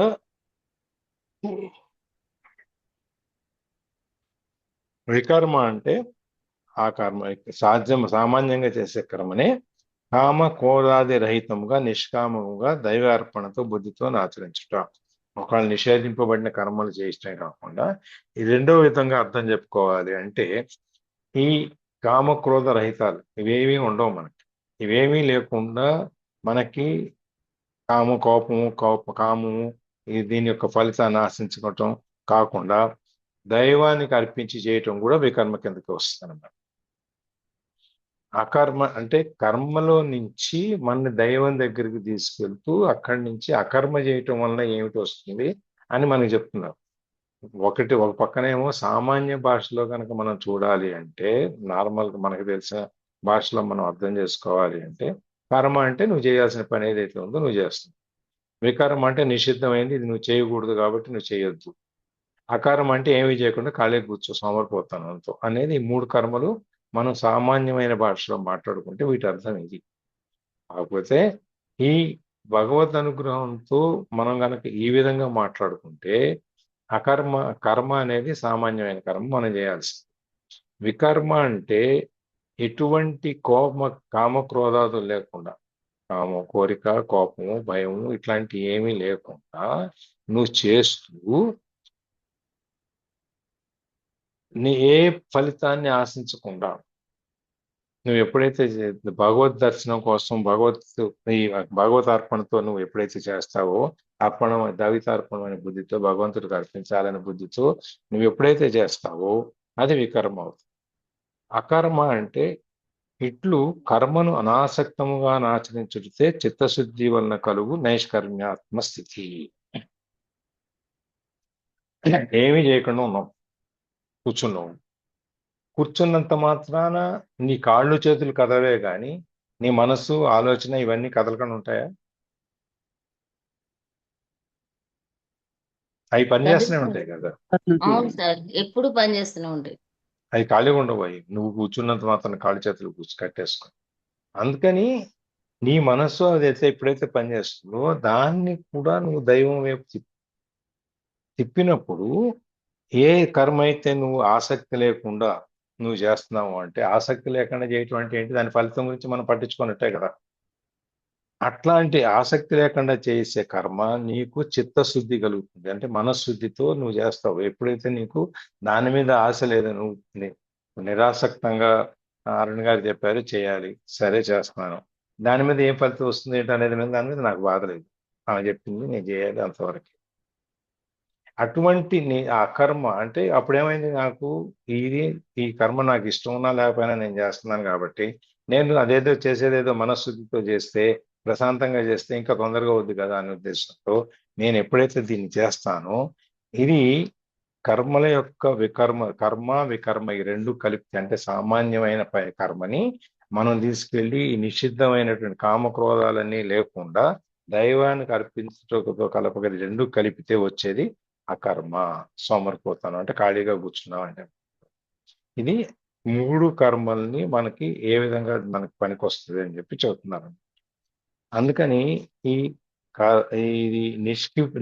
వికర్మ అంటే ఆ కర్మ సామాన్యంగా చేసే కర్మనే కామ క్రోధాది రహితముగా నిష్కామముగా దైవార్పణతో బుద్ధితో ఆచరించుట. ఒకళ్ళు నిషేధింపబడిన కర్మలు చేయటమే కాకుండా ఈ రెండో విధంగా అర్థం చెప్పుకోవాలి అంటే ఈ కామ క్రోధ రహితాలు ఇవేమీ ఉండవు మనకి. ఇవేమీ లేకుండా మనకి కామము దీని యొక్క ఫలితాన్ని ఆశించుకోవటం కాకుండా దైవానికి అర్పించి చేయటం కూడా వికర్మ కిందకి వస్తుంది అన్నమాట. అకర్మ అంటే కర్మలో నుంచి మన దైవం దగ్గరికి తీసుకెళ్తూ అక్కడి నుంచి అకర్మ చేయటం వల్ల ఏమిటి వస్తుంది అని మనకి చెప్తున్నారు. ఒక పక్కనేమో సామాన్య భాషలో కనుక మనం చూడాలి అంటే, నార్మల్గా మనకు తెలిసిన భాషలో మనం అర్థం చేసుకోవాలి అంటే, కర్మ అంటే నువ్వు చేయాల్సిన పని ఏదైతే ఉందో నువ్వు చేస్తావు, వికర్మ అంటే నిషిద్ధమైంది, ఇది నువ్వు చేయకూడదు కాబట్టి నువ్వు చేయొద్దు, అకారం అంటే ఏమీ చేయకుండా ఖాళీ కూర్చో సోమరిపోతానంతో అనేది. ఈ 3 కర్మలు మనం సామాన్యమైన భాషలో మాట్లాడుకుంటే వీటి అర్థం ఇది. కాకపోతే ఈ భగవద్ అనుగ్రహంతో మనం కనుక ఈ విధంగా మాట్లాడుకుంటే కర్మ అనేది సామాన్యమైన కర్మ మనం చేయాల్సింది. వికర్మ అంటే ఎటువంటి కామక్రోధాదులు లేకుండా, కోరిక, కోపము, భయము ఇట్లాంటి ఏమీ లేకుండా నువ్వు చేస్తూ నీ ఏ ఫలితాన్ని ఆశించకుండా నువ్వు ఎప్పుడైతే భగవద్ దర్శనం కోసం ఈ భగవతార్పణతో నువ్వు ఎప్పుడైతే చేస్తావో, అర్పణ దవితార్పణం అనే బుద్ధితో భగవంతుడికి అర్పించాలనే బుద్ధితో నువ్వు ఎప్పుడైతే చేస్తావో అది వికర్మ అవుతుంది. అకర్మ అంటే ఇట్లు కర్మను అనాసక్తముగా ఆచరించుడితే చిత్తశుద్ధి వలన కలుగు నైష్కర్మ్యాత్మ స్థితి. ఏమీ చేయకుండా ఉన్నాం, కూర్చున్నావు. కూర్చున్నంత మాత్రాన నీ కాళ్ళు చేతులు కదలవే కానీ నీ మనస్సు ఆలోచన ఇవన్నీ కదలకుండా ఉంటాయా? అవి పనిచేస్తూనే ఉంటాయి కదా. అవును సార్, ఎప్పుడు పని చేస్తూనే ఉంటాయి. అవి ఖాళీగా ఉండవు. అవి నువ్వు కూర్చున్నంత మాత్రం కాళ్ళు చేతులు కట్టేసుకో. అందుకని నీ మనస్సు అది ఎప్పుడైతే పనిచేస్తుందో దాన్ని కూడా నువ్వు దైవం వైపు తిప్పినప్పుడు ఏ కర్మ అయితే నువ్వు ఆసక్తి లేకుండా నువ్వు చేస్తున్నావు అంటే, ఆసక్తి లేకుండా చేయటం అంటే ఏంటి, దాని ఫలితం గురించి మనం పట్టించుకున్నట్టే కదా. అట్లాంటి ఆసక్తి లేకుండా చేసే కర్మ నీకు చిత్తశుద్ధి కలుగుతుంది, అంటే మనశుద్ధితో నువ్వు చేస్తావు. ఎప్పుడైతే నీకు దాని మీద ఆశ లేదు, నువ్వు నిరాసక్తంగా అరుణ్ గారు చెప్పారు చేయాలి, సరే చేస్తున్నాను, దాని మీద ఏం ఫలితం వస్తుంది ఏంటి అనేది దాని మీద నాకు బాధ లేదు, ఆమె చెప్పింది నేను చేయాలి అంతవరకు. అటువంటి ఆ కర్మ అంటే అప్పుడేమైంది, నాకు ఈ కర్మ నాకు ఇష్టం ఉన్నా లేకపోయినా నేను చేస్తున్నాను కాబట్టి నేను అదేదో చేసేదేదో మనశుద్ధితో చేస్తే, ప్రశాంతంగా చేస్తే ఇంకా తొందరగా అవుద్ది కదా అనే ఉద్దేశంతో నేను ఎప్పుడైతే దీన్ని చేస్తానో, ఇది కర్మల యొక్క వికర్మ ఈ రెండు కలిపి, అంటే సామాన్యమైన కర్మని మనం తీసుకెళ్ళి ఈ నిషిద్ధమైనటువంటి కామక్రోధాలన్నీ లేకుండా దైవానికి అర్పించటంతో కలపగలి రెండు కలిపితే వచ్చేది అకర్మ. సోమరిపోతాను అంటే ఖాళీగా కూర్చున్నాం అంటే. ఇది మూడు కర్మల్ని మనకి ఏ విధంగా మనకి పనికొస్తుంది అని చెప్పి చెబుతున్నారు. అందుకని ఇది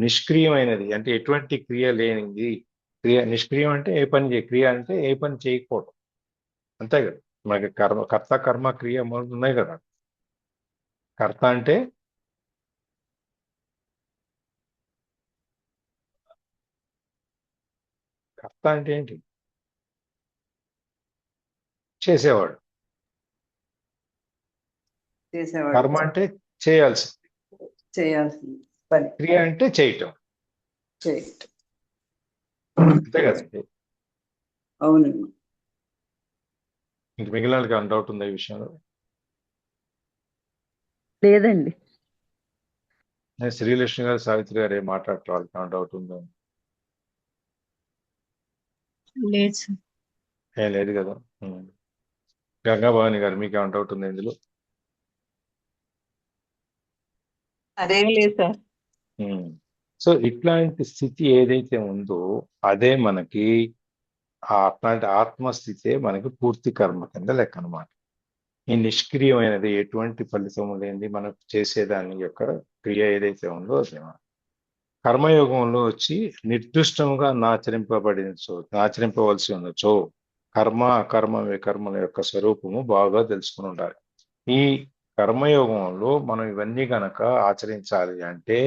నిష్క్రియమైనది అంటే ఎటువంటి క్రియ లేనిది. నిష్క్రియం అంటే ఏ పని క్రియ అంటే ఏ పని చేయకపోవడం, అంతే కదా. మనకి కర్త కర్మ క్రియ ఉన్నాయి కదా. కర్త అంటే ఏంటి, చేసేవాడు. కర్మ అంటే చేయాల్సింది, పని. క్రియ అంటే చేయటం, అంతే కదా. అవునండి. ఇంక మిగిలిన వాళ్ళకి డౌట్ ఉందా ఈ విషయంలో? లేదండి. శ్రీలక్ష్మి గారు, సావిత్రి గారు ఏం మాట్లాడటం, వాళ్ళకి డౌట్ ఉందా? లేదు. ఏం లేదు కదా. గంగా భవాని గారు మీకు ఏమైనా డౌట్ ఉంది ఇందులో? అదేం లేదు సార్. సో ఇట్లాంటి స్థితి ఏదైతే ఉందో అదే మనకి అట్లాంటి ఆత్మస్థితే మనకి పూర్తి కర్మ కింద లెక్క అనమాట. ఈ నిష్క్రియమైనది ఎటువంటి ఫలితం లేనిది మనం చేసేదాని యొక్క క్రియ ఏదైతే ఉందో అదే కర్మయోగంలో వచ్చి నిర్దిష్టంగా ఆచరింపవలసి ఉండొచ్చో కర్మ అకర్మ వికర్మల యొక్క స్వరూపము బాగా తెలుసుకుని ఉండాలి. ఈ కర్మయోగంలో మనం ఇవన్నీ కనుక ఆచరించాలి అంటే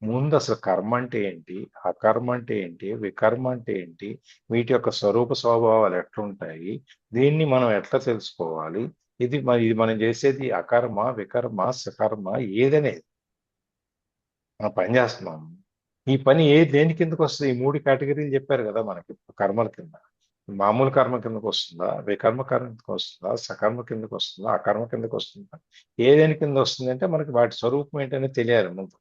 ముందు అసలు కర్మ అంటే ఏంటి, అకర్మ అంటే ఏంటి, వికర్మ అంటే ఏంటి, వీటి యొక్క స్వరూప స్వభావాలు ఎట్లుంటాయి, దీన్ని మనం ఎట్లా తెలుసుకోవాలి, ఇది మనం చేసేది అకర్మ వికర్మ సకర్మ ఏదనేది మనం పని చేస్తున్నాం. ఈ పని దేని కిందకు వస్తుంది? ఈ మూడు కేటగిరీలు చెప్పారు కదా మనకి కర్మల కింద. మామూలు కర్మ కిందకు వస్తుందా, వికర్మ కిందకు వస్తుందా, సకర్మ కిందకు వస్తుందా, అకర్మ కిందకు వస్తుందా, ఏదేని కింద వస్తుంది అంటే మనకి వాటి స్వరూపం ఏంటనే తెలియాలి ముందు.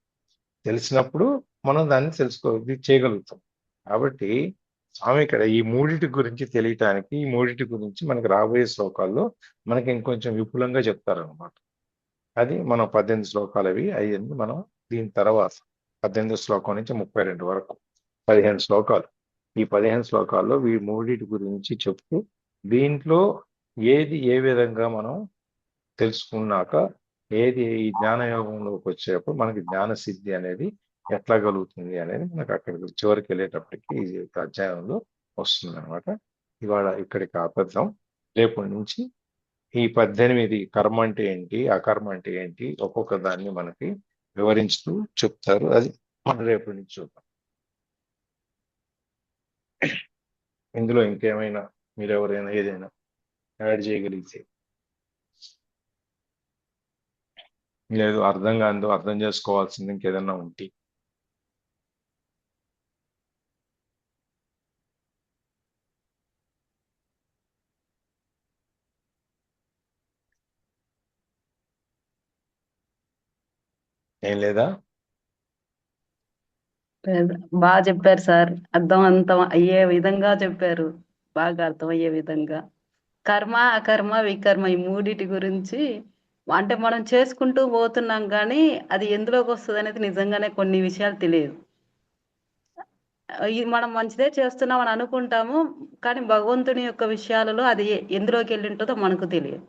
తెలిసినప్పుడు మనం దాన్ని చేయగలుగుతాం. కాబట్టి స్వామి ఇక్కడ ఈ మూడిటి గురించి తెలియటానికి, ఈ మూడిటి గురించి మనకి రాబోయే శ్లోకాల్లో మనకి ఇంకొంచెం విపులంగా చెప్తారనమాట. అది మనం 18 శ్లోకాలు అవి అయ్యింది. మనం దీని తర్వాత 18 శ్లోకం నుంచి 32 వరకు 15 శ్లోకాలు. ఈ 15 శ్లోకాల్లో ఈ మూడిటి గురించి చెప్తూ దీంట్లో ఏది ఏ విధంగా మనం తెలుసుకున్నాక ఏది ఈ జ్ఞానయోగంలోకి వచ్చేటప్పుడు మనకి జ్ఞాన సిద్ధి అనేది ఎట్లా కలుగుతుంది అనేది మనకు అక్కడికి చివరికి వెళ్ళేటప్పటికి ఈ అధ్యాయంలో వస్తుంది అనమాట. ఇవాళ ఇక్కడికి ఆపేద్దాం. రేపటి నుంచి ఈ 18 కర్మ అంటే ఏంటి, అకర్మ అంటే ఏంటి, ఒక్కొక్క దాన్ని మనకి వివరిస్తూ చెప్తారు. అది మనం రేపటి నుంచి చూద్దాం. ఇందులో ఇంకేమైనా మీరెవరైనా ఏదైనా యాడ్ చేయగలిగితే లేదు అర్థం కాదు, అర్థం చేసుకోవాల్సింది ఇంకేదన్నా ఉంటే. ఏం లేదా? బాగా చెప్పారు సార్, అర్థవంతం అయ్యే విధంగా చెప్పారు, బాగా అర్థమయ్యే విధంగా. కర్మ అకర్మ వికర్మ ఈ మూడిటి గురించి అంటే మనం చేసుకుంటూ పోతున్నాం కానీ అది ఎందులోకి వస్తుంది అనేది నిజంగానే కొన్ని విషయాలు తెలియదు. ఇది మనం మంచిదే చేస్తున్నాం అని అనుకుంటాము, కానీ భగవంతుని యొక్క విషయాలలో అది ఎందులోకి వెళ్ళి ఉంటుందో మనకు తెలియదు.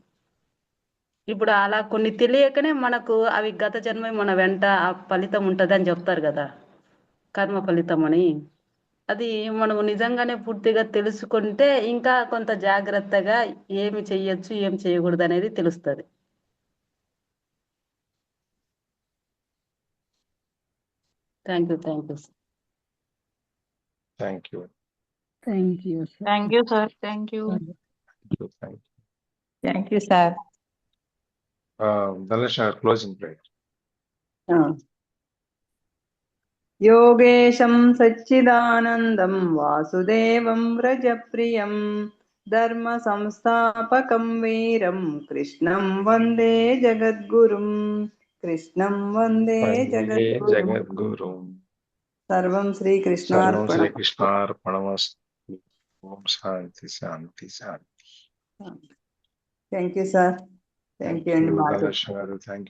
ఇప్పుడు అలా కొన్ని తెలియకనే మనకు అవి గత జన్మ మన వెంట ఆ ఫలితం ఉంటుంది అని చెప్తారు కదా, కర్మ ఫలితం అని. అది మనము నిజంగానే పూర్తిగా తెలుసుకుంటే ఇంకా కొంత జాగ్రత్తగా ఏమి చెయ్యొచ్చు ఏమి చేయకూడదు అనేది తెలుస్తుంది. Thank you sir. Thank you. Thank you thank you sir. Thank you. Thank you sir. Dhanush closing prayer. యోగేశం సచ్చిదానందం వాసుదేవం వ్రజప్రియం ధర్మ సంస్థాపకం వీరం కృష్ణం వందే జగద్గురుం. కృష్ణం వందే జగద్గురుం. జగద్గురు. సర్వం సర్వం శ్రీకృష్ణార్పణం. శ్రీకృష్ణార్పణమస్తు. ఓం శాంతి శాంతి శాంతి. Thank you sir. Thank you అండి. ధనుష్ గారు థ్యాంక్ యూ.